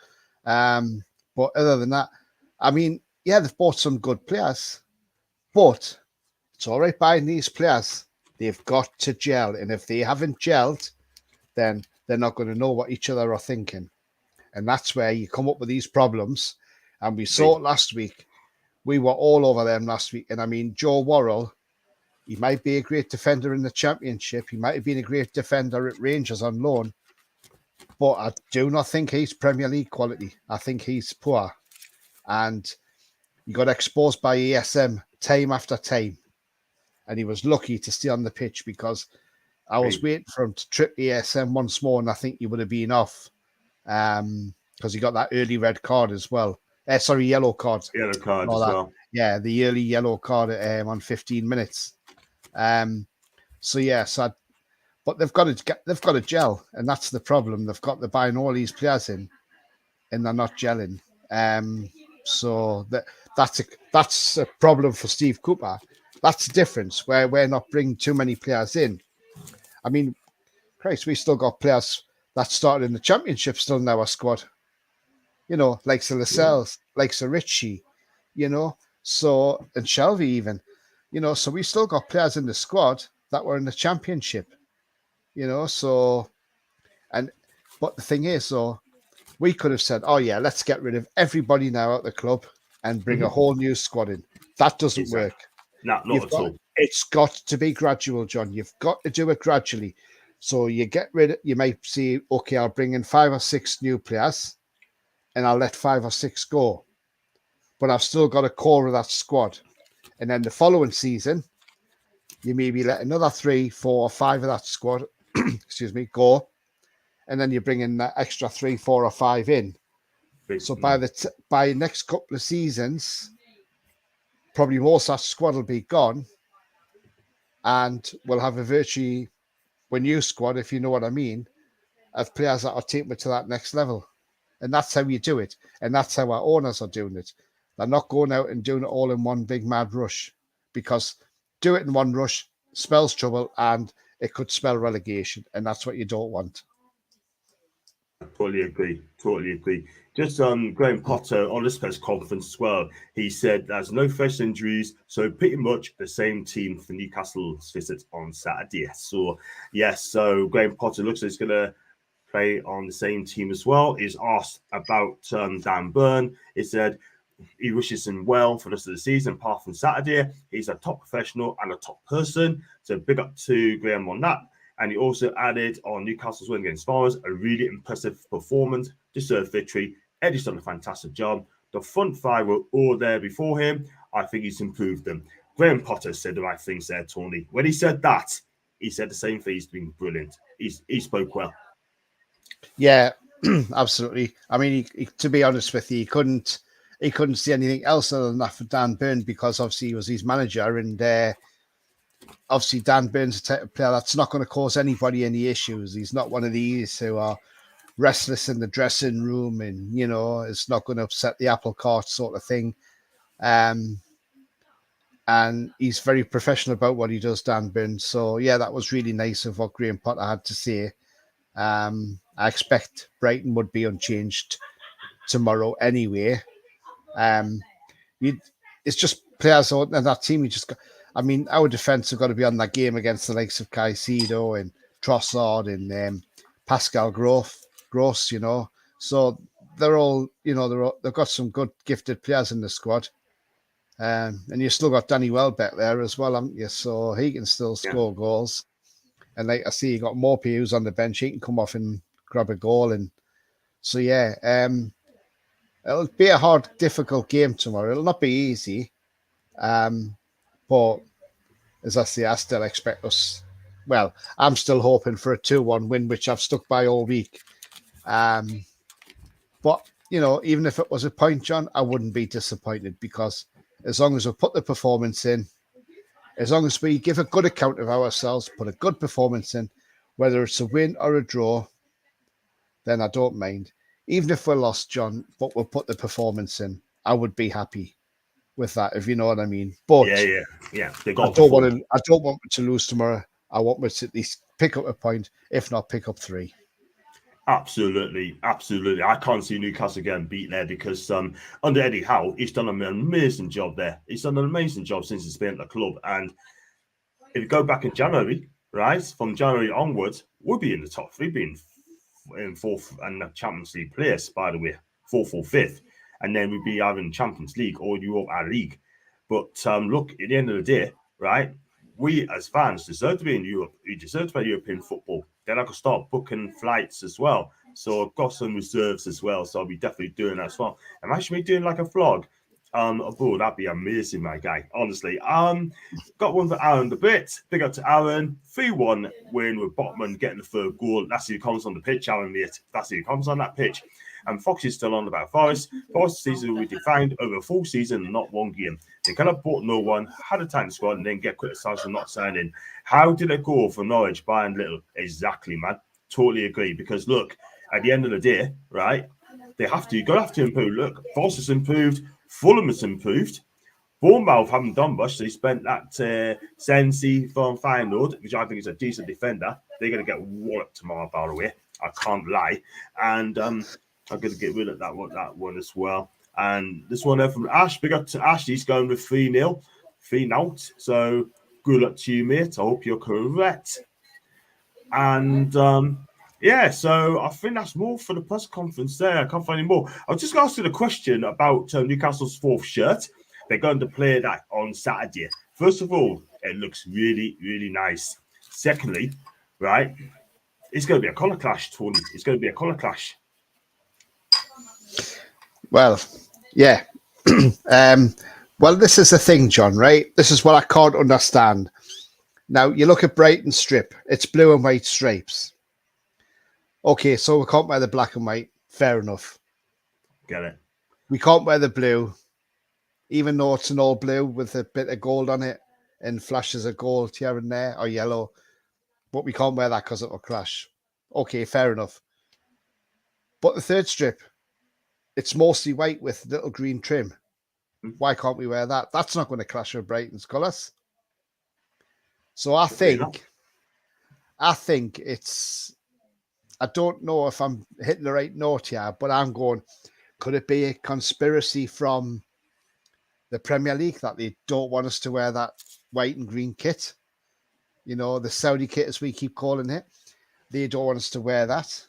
but other than that, I mean, yeah, they've bought some good players, but it's all right buying these players. They've got to gel, and if they haven't gelled, then they're not going to know what each other are thinking. And that's where you come up with these problems. And we saw it last week. We were all over them last week. And I mean, Joe Worrell, he might be a great defender in the Championship. He might have been a great defender at Rangers on loan. But I do not think he's Premier League quality. I think he's poor. And he got exposed by ESM time after time. And he was lucky to stay on the pitch because I was waiting for him to trip ESM once more, and I think he would have been off because he got that early red card as well. Yellow card. Yellow card as well. Yeah, the early yellow card on 15 minutes. But they've got to gel, and that's the problem. They're buying all these players in, and they're not gelling. So that's a problem for Steve Cooper. That's the difference where we're not bringing too many players in. I mean, Christ, we still got players that started in the Championship still in our squad. You know, like Sir Lascelles, like Sir Ritchie, you know, so, and Shelby even, you know, so we still got players in the squad that were in the Championship, you know, so, but the thing is, so we could have said, oh yeah, let's get rid of everybody now at the club and bring a whole new squad in. That doesn't work. No, not at all. It's got to be gradual, John. You've got to do it gradually. So you might see, okay, I'll bring in 5 or 6 new players and I'll let 5 or 6 go. But I've still got a core of that squad. And then the following season, you maybe let another 3, 4, or 5 of that squad, go. And then you bring in that extra 3, 4, or 5 in. So by next couple of seasons, probably most of that squad will be gone. And we'll have a new squad, if you know what I mean, of players that are taking it to that next level. And that's how you do it. And that's how our owners are doing it. They're not going out and doing it all in one big mad rush, because do it in one rush spells trouble and it could spell relegation. And that's what you don't want. Totally agree. Just Graham Potter on this press conference as well, he said there's no fresh injuries, so pretty much the same team for Newcastle's visit on Saturday. So yes, so Graham Potter looks like he's going to play on the same team as well. He's asked about Dan Burn. He said he wishes him well for the rest of the season, apart from Saturday. He's a top professional and a top person. So big up to Graham on that. And he also added on Newcastle's win against Forest, a really impressive performance, deserved victory. Eddie's done a fantastic job. The front 5 were all there before him. I think he's improved them. Graham Potter said the right things there, Tony. When he said that, he said the same thing. He's been brilliant. He spoke well. Yeah, absolutely. I mean, to be honest with you, he couldn't see anything else other than that for Dan Burn, because obviously he was his manager, and obviously Dan Burn's a type of player that's not going to cause anybody any issues. He's not one of these who are restless in the dressing room and, you know, it's not going to upset the apple cart sort of thing. And he's very professional about what he does, Dan Burn. So, yeah, that was really nice of what Graham Potter had to say. I expect Brighton would be unchanged tomorrow anyway. It's just players on that team. Our defence have got to be on that game against the likes of Caicedo and Trossard and Pascal Gross, you know. So they're all, you know, they've got some good gifted players in the squad. And you've still got Danny Welbeck there as well, haven't you? So he can still score goals. And like I see, you got Morphy who's on the bench. He can come off and grab a goal. And so, yeah, it'll be a hard, difficult game tomorrow. It'll not be easy. But as I say, I still expect us. Well, I'm still hoping for a 2-1 win, which I've stuck by all week. But, you know, even if it was a point, John, I wouldn't be disappointed because as long as we put the performance in, as long as we give a good account of ourselves, put a good performance in, whether it's a win or a draw, then I don't mind. Even if we're lost, John, but we'll put the performance in, I would be happy with that, if you know what I mean. But yeah. I don't want to lose tomorrow. I want us to at least pick up a point, if not pick up 3. Absolutely. I can't see Newcastle getting beat there because under Eddie Howe, he's done an amazing job there. He's done an amazing job since he's been at the club. And if you go back in January, right, from January onwards, we'll be in the top 3, being in 4th and the Champions League place, by the way, 4th or 5th. And then we'd be either in Champions League or Europa League. But look, at the end of the day, right, we as fans deserve to be in Europe. We deserve to play European football. Then I could start booking flights as well. So I've got some reserves as well. So I'll be definitely doing that as well. I'm actually doing like a vlog abroad. That'd be amazing, my guy. Honestly. Got one for Aaron the Bit. Big up to Aaron. 3-1 win with Botman getting the 3rd goal. That's who comes on the pitch, Aaron, mate. That's who comes on that pitch. And Fox is still on about Forest. Forest season will be defined over a full season, not one game. They kind of bought no one, had a tank squad, and then get criticised for not signing. How did it go for Norwich buying little? Exactly, man. Totally agree. Because look, at the end of the day, right, you're going to have to improve. Look, Forest has improved, Fulham has improved. Bournemouth haven't done much. They spent that Sensi from Feyenoord, which I think is a decent defender. They're going to get walloped tomorrow, by the way. I can't lie. And I'm going to get rid of that one as well. And this one there from Ash. Big up to Ash. He's going with 3-0. 3-0. So good luck to you, mate. I hope you're correct. And so I think that's more for the press conference there. I can't find any more. I was just going to ask you the question about Newcastle's 4th shirt. They're going to play that on Saturday. First of all, it looks really, really nice. Secondly, right, it's going to be a colour clash, Tony. It's going to be a colour clash. Well, yeah. Well, this is the thing, John, right? This is what I can't understand. Now, you look at Brighton strip. It's blue and white stripes. Okay, so we can't wear the black and white. Fair enough. Get it. We can't wear the blue, even though it's an all blue with a bit of gold on it and flashes of gold here and there, or yellow. But we can't wear that because it will crash. Okay, fair enough. But the 3rd strip, it's mostly white with little green trim. Why can't we wear that? That's not going to clash with Brighton's colours. So I think it's, I don't know if I'm hitting the right note here, but I'm going, could it be a conspiracy from the Premier League that they don't want us to wear that white and green kit? You know, the Saudi kit, as we keep calling it. They don't want us to wear that.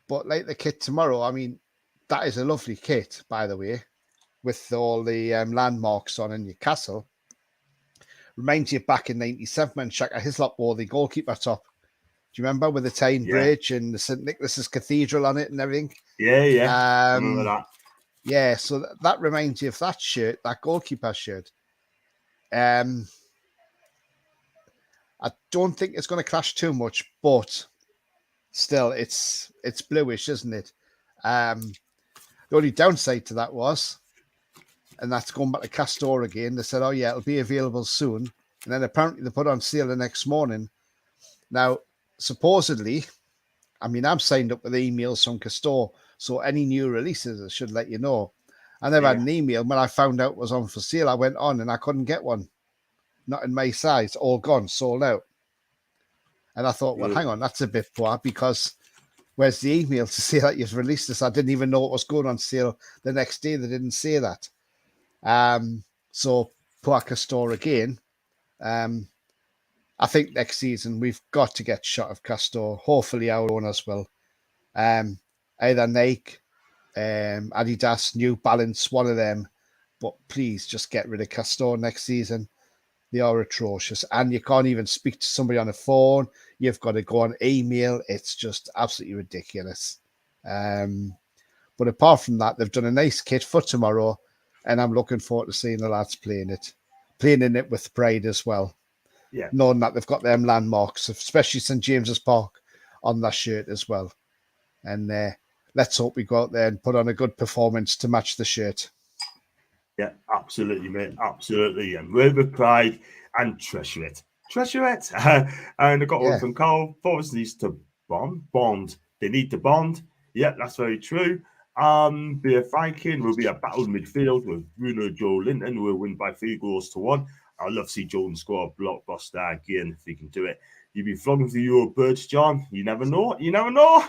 But like the kit tomorrow, I mean, that is a lovely kit, by the way, with all the landmarks on in Newcastle. Reminds you back in 97 when Shaka Hislop wore the goalkeeper top. Do you remember with the Tyne Bridge and the St. Nicholas's Cathedral on it and everything? Yeah. I remember that. Yeah, so that reminds you of that shirt, that goalkeeper shirt. I don't think it's going to clash too much, but still, it's bluish, isn't it? The only downside to that was, and that's going back to Castor again, they said, oh yeah, it'll be available soon. And then apparently they put on sale the next morning. Now, supposedly, I mean, I'm signed up with emails from Castor, so any new releases I should let you know. I never had an email. When I found out it was on for sale, I went on and I couldn't get one. Not in my size, all gone, sold out. And I thought, well, hang on, that's a bit poor because where's the email to say that you've released this? I didn't even know it was going on sale the next day. They didn't say that. So poor Castor again. I think next season we've got to get shot of Castor. Hopefully our owners will. Either Nike, Adidas, New Balance, one of them. but please just get rid of Castor next season. They are atrocious, and you can't even speak to somebody on the phone. You've got to go on email. It's just absolutely ridiculous. But apart from that, they've done a nice kit for tomorrow, and I'm looking forward to seeing the lads playing in it with pride as well. Yeah, knowing that they've got them landmarks, especially St James's Park, on their shirt as well. And let's hope we go out there and put on a good performance to match the shirt. Yeah, absolutely, mate. Absolutely. And wear with pride and treasure it. Treasure it. And I got one from Carl. Forwards needs to bond. They need to bond. Yeah, that's very true. Be a Viking will be a battle midfield with Bruno Joe Linton. We'll win by 3-1. I'd love to see Jordan score a blockbuster again if he can do it. You've been flogging through your birds, John. You never know. You never know.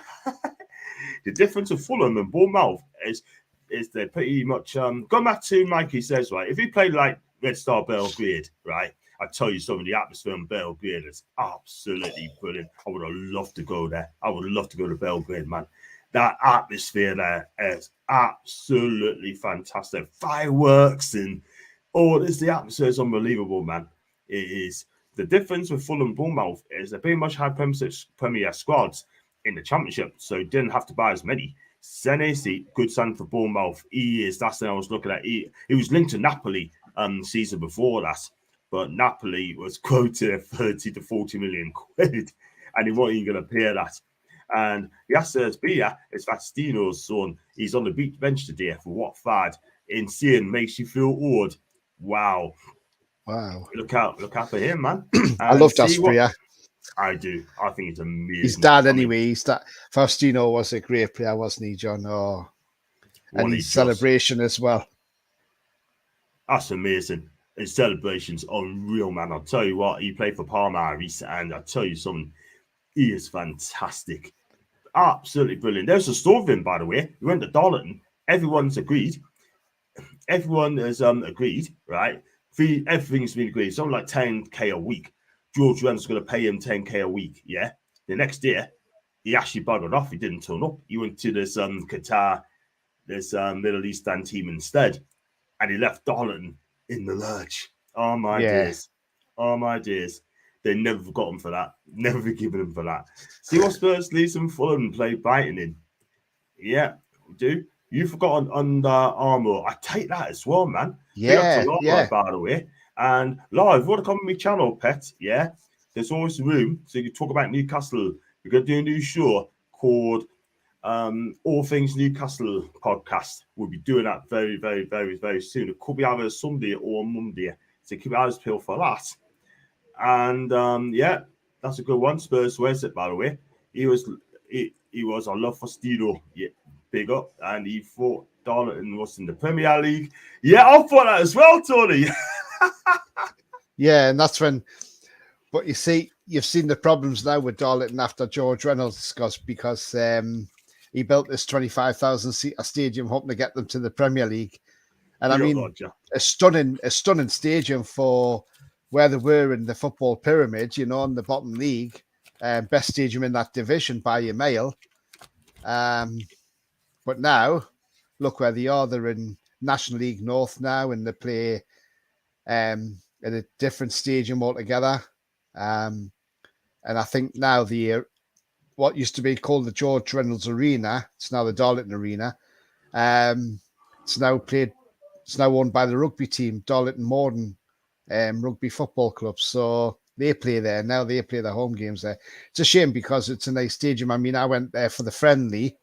The difference of Fulham and Bournemouth is they're pretty much going back to Mikey says, right, if you play like Red Star Belgrade, right, I tell you something, the atmosphere in Belgrade is absolutely brilliant. I would have loved to go there. I would love to go to Belgrade, man. That atmosphere there is absolutely fantastic. Fireworks and the atmosphere is unbelievable, man. It is. The difference with Fulham Bournemouth is they pretty much had Premier squads in the Championship, so you didn't have to buy as many. Senesi, good sign for Bournemouth. That's what I was looking at. He was linked to Napoli season before that, but Napoli was quoted at 30 to 40 million quid, and he wasn't even going to pay that. And Yasser Bia is Fastino's son. He's on the beach bench today for Watford. Insane, makes you feel awed. Wow. Look out for him, man. I love Aspria. I do. I think it's amazing. His dad, anyway. Faustino was a great player, wasn't he, John? Oh, and his celebration as well. That's amazing. His celebration's unreal, man. I'll tell you what, he played for Parma and I'll tell you something, he is fantastic. Absolutely brilliant. There's a story of him, by the way. He went to Darlington. Everyone's agreed. Everyone has agreed, right? Everything's been agreed. It's something like 10K a week. George Reynolds going to pay him 10K a week, yeah? The next year, he actually buggered off. He didn't turn up. He went to this Qatar, this Middle Eastern team instead, and he left Darlington in the lurch. Oh, my days. Oh, my days. They never forgot him for that. Never forgiven him for that. See what Spurs, Leeds and Fulham play Brighton in? Yeah, do. You forgot Under Armour. I take that as well, man. Yeah, by the way. And live, want to come on my channel, pet? Yeah, there's always room. So you can talk about Newcastle. We're going to do a new show called All Things Newcastle podcast. We'll be doing that very, very, very, very soon. It could be either Sunday or Monday. So keep your eyes peeled for that. And that's a good one. Spurs wears it, by the way. He was I love Faustino. Yeah, big up. And he thought Darlington was in the Premier League. Yeah, I thought that as well, Tony. Yeah, and that's when. But you see, you've seen the problems now with Darlington after George Reynolds because he built this 25,000 seat stadium hoping to get them to the Premier League. And I mean, a stunning stadium for where they were in the football pyramid, you know, in the bottom league, best stadium in that division by a mile. But now, look where they are. They're in National League North now, and they play in a different stadium altogether. And I think now what used to be called the George Reynolds Arena, it's now the Darlington Arena. It's now owned by the rugby team, Darlington Morden Rugby Football Club. So they play there now. They play their home games there. It's a shame because it's a nice stadium. I mean, I went there for the friendly,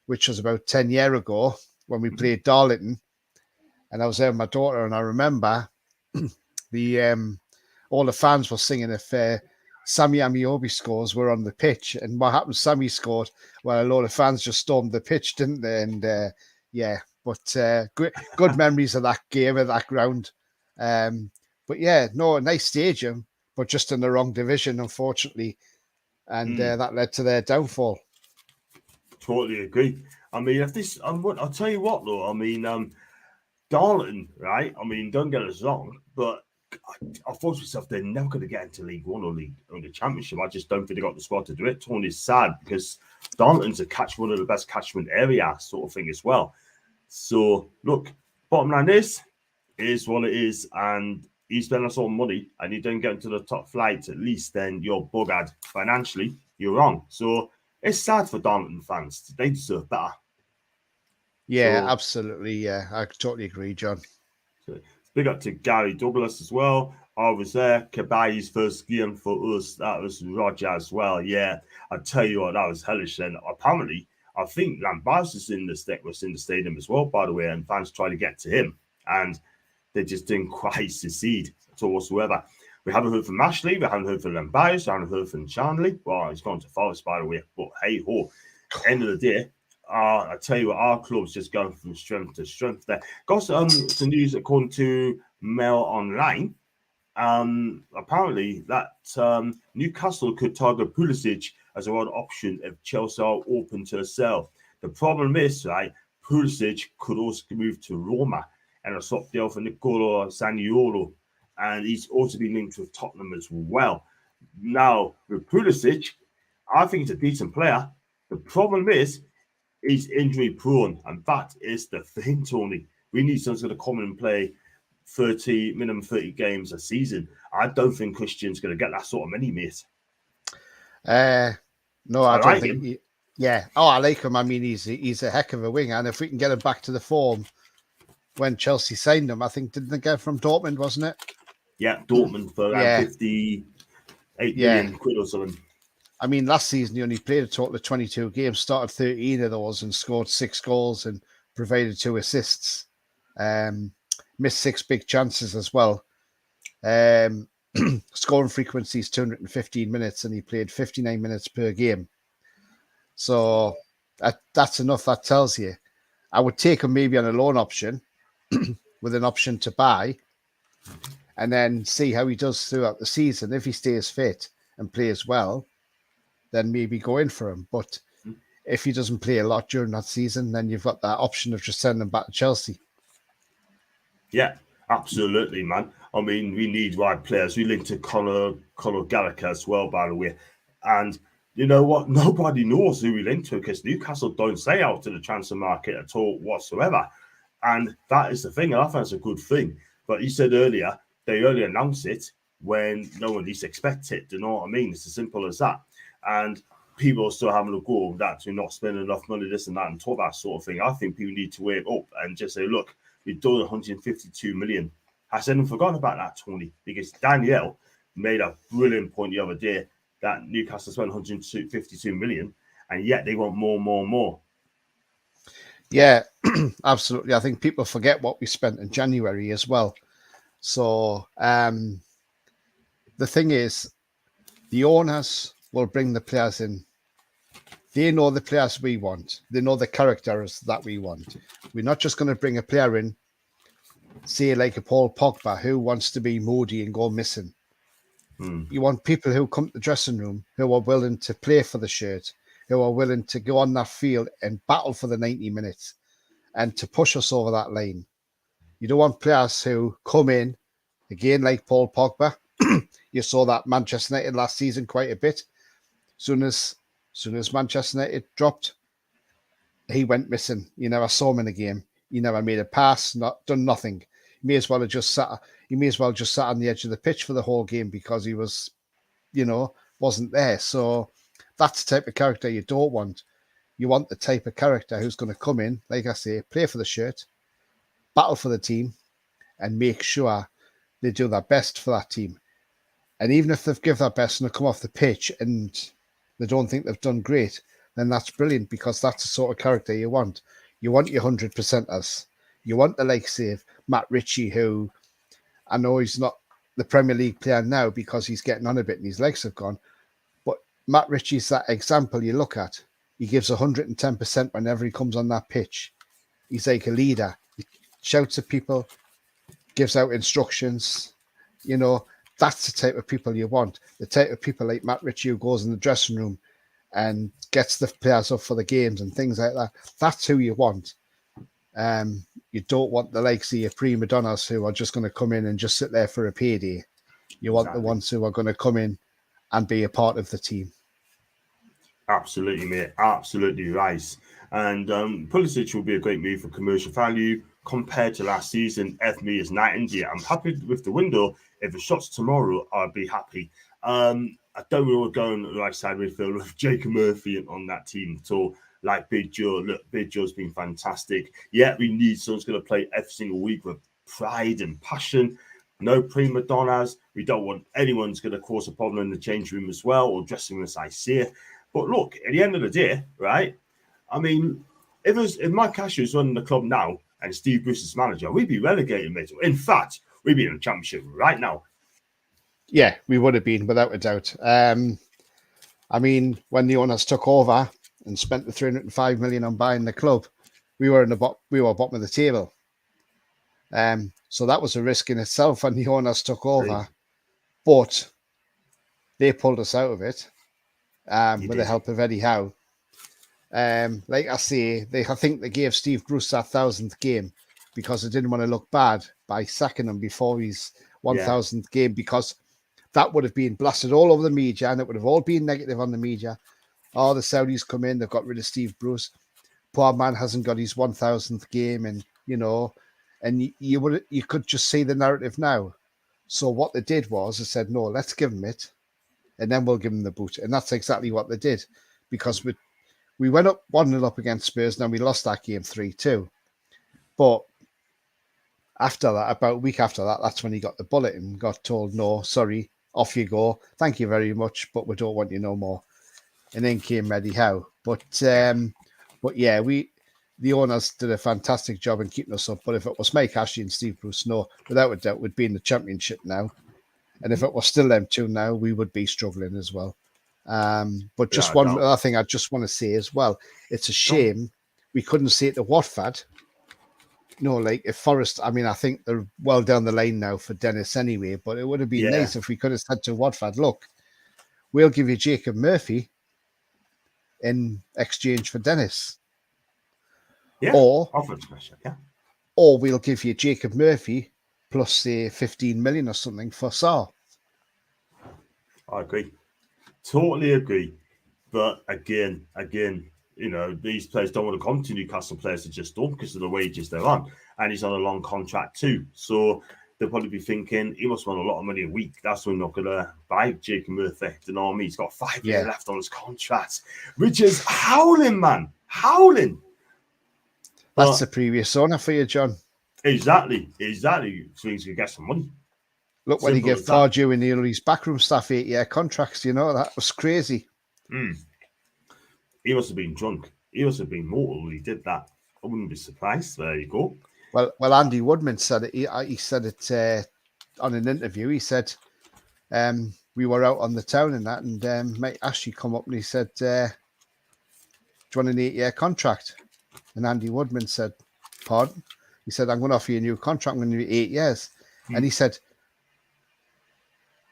which was about 10 years ago when we played Darlington, and I was there with my daughter, and I remember all the fans were singing if Sammy Amiobi scores were on the pitch. And what happened? Sammy scored. Well, a lot of fans just stormed the pitch, didn't they? And good memories of that game, of that ground. But yeah, no, a nice stadium, but just in the wrong division, unfortunately. And that led to their downfall. Totally agree. I mean, I'll tell you what, though. I mean, Darlington, right? I mean, don't get us wrong, but I thought to myself, they're never going to get into League One or the Championship. I just don't think they got the squad to do it. Tony's sad because Darlington's one of the best catchment area sort of thing as well. So, look, bottom line is, It is what it is, and you spend that sort of money and you don't get into the top flight, at least then you're buggered financially. You're wrong. So it's sad for Darlington fans. They deserve better. Yeah, So, absolutely. Yeah, I totally agree, John. so big up to Gary Douglas as well. I was there. Kabai's first game for us. That was Roger as well. Yeah, I tell you what, that was hellish. And apparently, I think Lambaz was in the stadium as well, by the way, and fans tried to get to him, and they just didn't quite succeed at all whatsoever. We haven't heard from Ashley. We haven't heard from Lambaz. We haven't heard from Charnley. Well, he's gone to Forest, by the way. But hey ho, end of the day, I tell you what, our club's just going from strength to strength there. Got some news according to Mail Online. Apparently that Newcastle could target Pulisic as a one option if Chelsea are open to a sell. The problem is, right, Pulisic could also move to Roma and a swap deal for Nicolo Zaniolo, and he's also been linked with Tottenham as well. Now, with Pulisic, I think he's a decent player. The problem is he's injury prone, and that is the thing, Tony. We need someone who's going to come and play minimum 30 games a season. I don't think Christian's going to get that sort of money, mate. No, I don't think. Yeah. Oh, I like him. I mean, he's a heck of a winger, and if we can get him back to the form when Chelsea signed him, I think didn't they get from Dortmund, wasn't it? Yeah, Dortmund for around 58 million quid or something. I mean, last season he only played a total of 22 games, started 13 of those, and scored 6 goals and provided 2 assists. Missed 6 big chances as well. Scoring frequency is 215 minutes, and he played 59 minutes per game. So that's enough. That tells you. I would take him maybe on a loan option with an option to buy, and then see how he does throughout the season. If he stays fit and plays well, then maybe go in for him. But if he doesn't play a lot during that season, then you've got that option of just sending him back to Chelsea. Yeah, absolutely, man. I mean, we need wide players. We linked to Conor Gallagher as well, by the way. And you know what? Nobody knows who we linked to because Newcastle don't say out to the transfer market at all whatsoever. And that is the thing. And I think that's a good thing. But you said earlier, they only announce it when no one least expects it. Do you know what I mean? It's as simple as that. And people are still having a go that we're not spending enough money, this and that, and talk that sort of thing. I think people need to wake up and just say, look, we've done 152 million. Has anyone forgotten about that, Tony? Because Danielle made a brilliant point the other day that Newcastle spent 152 million, and yet they want more. Yeah, absolutely. I think people forget what we spent in January as well. So the thing is, the owners will bring the players in. They know the players we want. They know the characters that we want. We're not just going to bring a player in, say like a Paul Pogba, who wants to be moody and go missing. You want people who come to the dressing room, who are willing to play for the shirt, who are willing to go on that field and battle for the 90 minutes and to push us over that line. You don't want players who come in, again, like Paul Pogba. You saw that Manchester United last season quite a bit. Soon as Manchester United dropped, he went missing. You never saw him in a game. He never made a pass, done nothing. He may as well have just sat on the edge of the pitch for the whole game because he was, wasn't there. So that's the type of character you don't want. You want the type of character who's going to come in, like I say, play for the shirt, battle for the team, and make sure they do their best for that team. And even if they've given their best and they come off the pitch and they don't think they've done great, then that's brilliant because that's the sort of character you want. You want your 100%ers. You want the likes of Matt Ritchie, who I know he's not the Premier League player now because he's getting on a bit and his legs have gone. But Matt Ritchie's that example you look at. He gives 110% whenever he comes on that pitch. He's like a leader. He shouts at people, gives out instructions. That's the type of people you want. The type of people like Matt Ritchie who goes in the dressing room and gets the players up for the games and things like that. That's who you want. You don't want the likes of your prima donnas who are just going to come in and just sit there for a payday. You want the ones who are going to come in and be a part of the team. Absolutely, mate. Absolutely right. And Pulisic will be a great move for commercial value. compared to last season. Me is night and day. I'm happy with the window. If it shuts tomorrow, I'll be happy. I don't really want to go on the right side midfield with Jacob Murphy on that team at all. Like Big Joe, look, Big Joe's been fantastic. Yeah, we need someone's going to play every single week with pride and passion. No prima donnas. We don't want anyone's going to cause a problem in the change room as well, or dressing room, as I see it. But look, at the end of the day, right? I mean, if Mike Ashley was running the club now and Steve Bruce is manager, we'd be relegated, mate. In fact, we'd be in the championship right now. Yeah, we would have been without a doubt. I mean, when the owners took over and spent the 305 million on buying the club, we were bottom of the table. So that was a risk in itself when the owners took over, but they pulled us out of it with the help of Eddie Howe. Like I say, I think they gave Steve Bruce that 1,000th game because they didn't want to look bad by sacking him before his 1,000th game, because that would have been blasted all over the media and it would have all been negative on the media. Oh, the Saudis come in, they've got rid of Steve Bruce. Poor man hasn't got his 1,000th game, and and you could just see the narrative now. So what they did was they said, no, let's give him it, and then we'll give him the boot. And that's exactly what they did, because we went up 1-0 up against Spurs, and then we lost that game 3-2. But after that, about a week after that, that's when he got the bullet and got told, no, sorry, off you go. Thank you very much, but we don't want you no more. And then came Eddie Howe. But yeah, the owners did a fantastic job in keeping us up. But if it was Mike Ashley and Steve Bruce, no, without a doubt, we'd be in the championship now. And if it was still them two now, we would be struggling as well. But just one other thing I just want to say as well. It's a shame we couldn't say it to Watford. No, like if Forest, I mean, I think they're well down the lane now for Dennis anyway, but it would have been nice if we could have said to Watford, look, we'll give you Jacob Murphy in exchange for Dennis. Yeah. Or we'll give you Jacob Murphy plus say 15 million or something for Sarr. I agree. Totally agree. But again, these players don't want to come to Newcastle. Players that just don't, because of the wages they're on. And he's on a long contract too. So they'll probably be thinking he must want a lot of money a week. That's why we're not going to buy Jacob Murphy. You know what I mean? He's got 5 years left on his contract, which is howling, man. Howling. That's the previous owner for you, John. Exactly. So he's going to get some money. Look, when he gave Pardew and his backroom staff 8-year contracts, that was crazy. He must have been drunk. He must have been mortal when he did that. I wouldn't be surprised. There you go. Well, Andy Woodman said it. He said it on an interview. He said we were out on the town and that, and Mike Ashley come up and he said, do you want an 8-year contract? And Andy Woodman said, pardon? He said, I'm going to offer you a new contract. I'm going to do 8 years. And he said,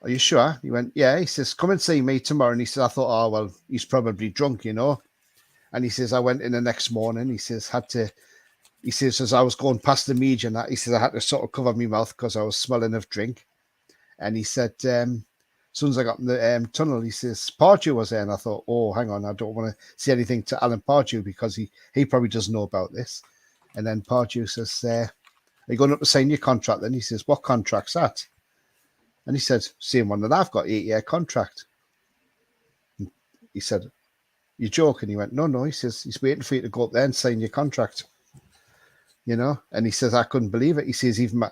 are you sure? He went, yeah. He says, come and see me tomorrow. And he said, I thought, oh, well, he's probably drunk, And he says, I went in the next morning. He says, as I was going past the media and that, he says, I had to sort of cover my mouth because I was smelling of drink. And he said, as soon as I got in the tunnel, he says, Pardew was there. And I thought, oh, hang on, I don't want to say anything to Alan Pardew because he probably doesn't know about this. And then Pardew says, are you going up to sign your contract? Then he says, what contract's that? And he said, same one that I've got, 8-year contract. And he said, you joking? He went, no. He says, he's waiting for you to go up there and sign your contract. And he says, I couldn't believe it. He says, even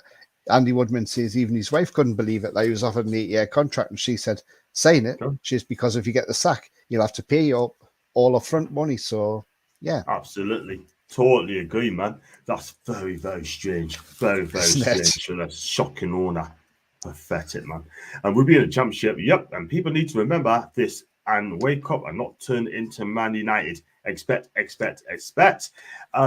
Andy Woodman says, even his wife couldn't believe it that he was offered an 8-year contract. And she said, sign it. She's because if you get the sack, you'll have to pay your all upfront money. So, yeah. Absolutely. Totally agree, man. That's very, very strange. Very, very strange. And a shocking owner. Pathetic, man. And we'll be in the championship. Yep. And people need to remember this and wake up and not turn into Man United. Expect.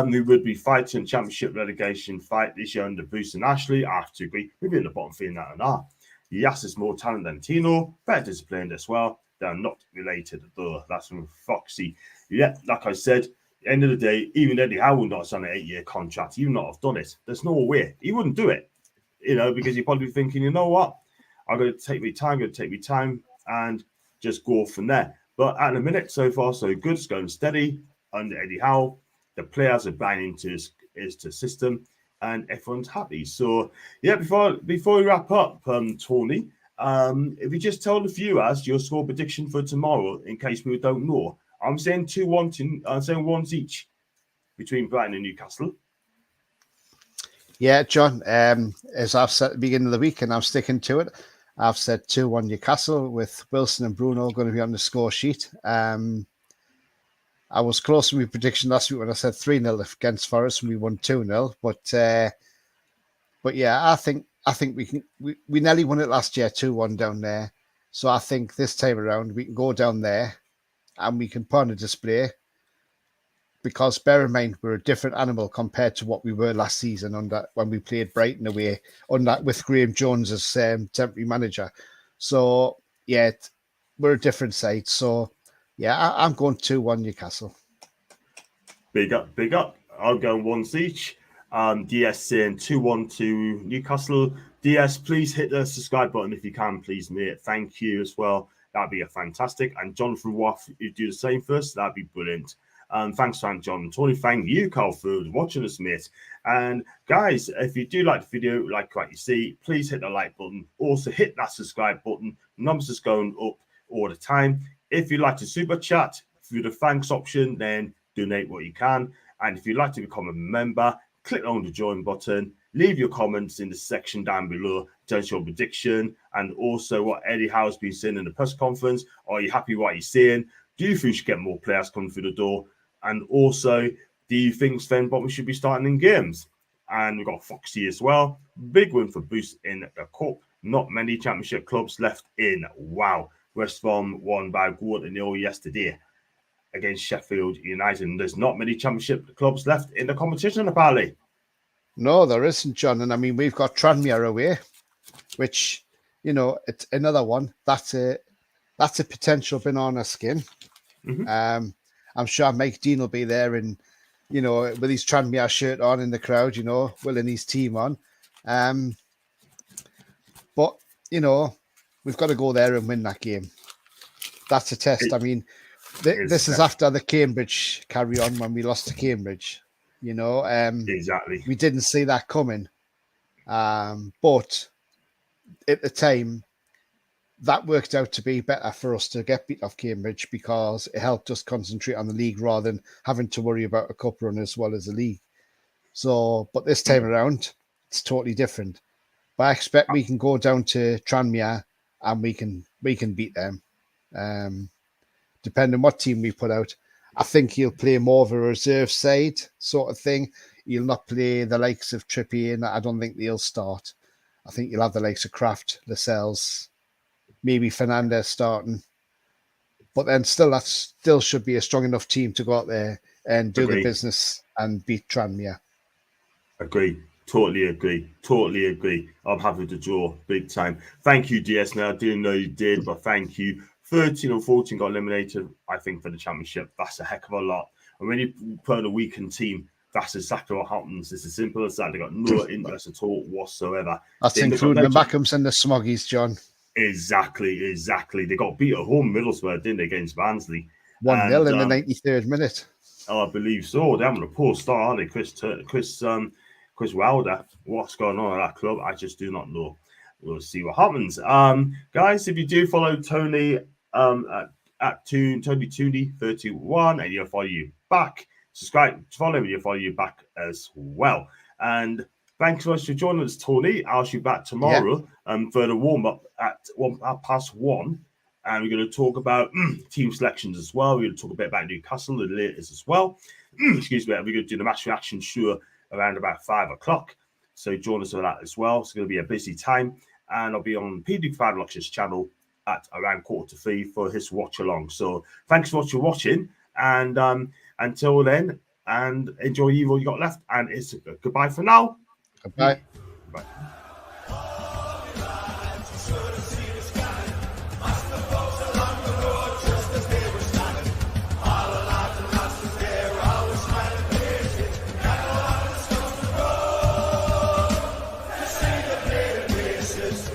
We would be fighting championship relegation fight this year under Bruce and Ashley. I have to agree. We'll be in the bottom three now and are. Yes, is more talent than Tino. Better disciplined as well. They're not related though. That's from Foxy. Yeah, like I said, end of the day, even Eddie Howe would not sign an 8-year contract. He would not have done it. There's no way. He wouldn't do it. Because you're probably thinking, you know what? I'm going to take me time and just go from there. But at the minute, so far, so good. It's going steady under Eddie Howe. The players are buying into his system. and everyone's happy. So yeah, before we wrap up, Tony, if you just tell the viewers your score prediction for tomorrow, in case people don't know. I'm saying 2-1. I'm saying ones each between Brighton and Newcastle. Yeah, John. As I've said at the beginning of the week, and I'm sticking to it. I've said 2-1 Newcastle with Wilson and Bruno going to be on the score sheet. I was close to my prediction last week when I said 3-0 against Forest and we won 2-0. But yeah, I think we nearly won it last year 2-1 down there. So I think this time around we can go down there and we can put on a display. Because bear in mind, we're a different animal compared to what we were last season when we played Brighton away with Graham Jones as temporary manager. So yeah, we're a different side. So yeah, I'm going 2-1 Newcastle. Big up. I'll go once each. DS saying 2-1 to Newcastle. DS, please hit the subscribe button if you can, please, mate. Thank you as well. That'd be a fantastic. And Jonathan Waff, you do the same first. That'd be brilliant. Thanks, Frank, John. Tony, thank you, Carl, for watching us, mate. And guys, if you do like the video, like what you see, please hit the like button. Also, hit that subscribe button. Numbers is going up all the time. If you'd like to super chat through the thanks option, then donate what you can. And if you'd like to become a member, click on the join button. Leave your comments in the section down below. Tell us your prediction and also what Eddie Howe's been saying in the press conference. Are you happy with what he's saying? Do you think we should get more players coming through the door? And also, do you think Sven Botman should be starting in games? And we've got Foxy as well. Big win for Boost in the Cup. Not many championship clubs left in. Wow. West Brom won by 1-0 yesterday against Sheffield United. And there's not many championship clubs left in the competition, apparently. No, there isn't, John. And I mean, we've got Tranmere away, which, it's another one. That's a potential banana skin. Mm-hmm. I'm sure Mike Dean will be there and, with his Tranmere shirt on in the crowd, willing his team on. But, we've got to go there and win that game. That's a test. I mean, this is after the Cambridge carry on when we lost to Cambridge, Exactly. We didn't see that coming. But at the time, that worked out to be better for us to get beat off Cambridge because it helped us concentrate on the league rather than having to worry about a cup run as well as the league. So, but this time around, it's totally different. But I expect we can go down to Tranmere and we can beat them. Depending on what team we put out. I think he'll play more of a reserve side sort of thing. He'll not play the likes of Trippier, and I don't think they'll start. I think you'll have the likes of Kraft, Lascelles, maybe Fernandez starting. But then that still should be a strong enough team to go out there and do the business and beat Tranmere. Agree. Totally agree. I'm happy to draw big time. Thank you, DS. Now, I didn't know you did, but thank you. 13 or 14 got eliminated, I think, for the championship. That's a heck of a lot. And when you put in a weakened team, that's exactly what happens. It's as simple as that. They got no interest at all whatsoever. That's including the Mackhams and the Smoggies, John. Exactly. They got beat at home, Middlesbrough, didn't they, against Barnsley? 1-0 in the 93rd minute. I believe so. They're having a poor start, aren't they? Chris Wilder. What's going on at that club? I just do not know. We'll see what happens. Guys, if you do follow Tony at Tony Tooney 31 and he'll follow you back, subscribe, follow him, he'll follow you back as well. And thanks so much for joining us, Tony. I'll see you back tomorrow for the warm-up at 1:30. And we're going to talk about team selections as well. We're going to talk a bit about Newcastle and the latest as well. Excuse me. We're going to do the match reaction show around about 5 o'clock. So join us for that as well. It's going to be a busy time. And I'll be on PD Fadlock's channel at around 2:45 for his watch along. So thanks so much for watching. And until then, and enjoy what you got left. And it's goodbye for now. Goodbye. Bye.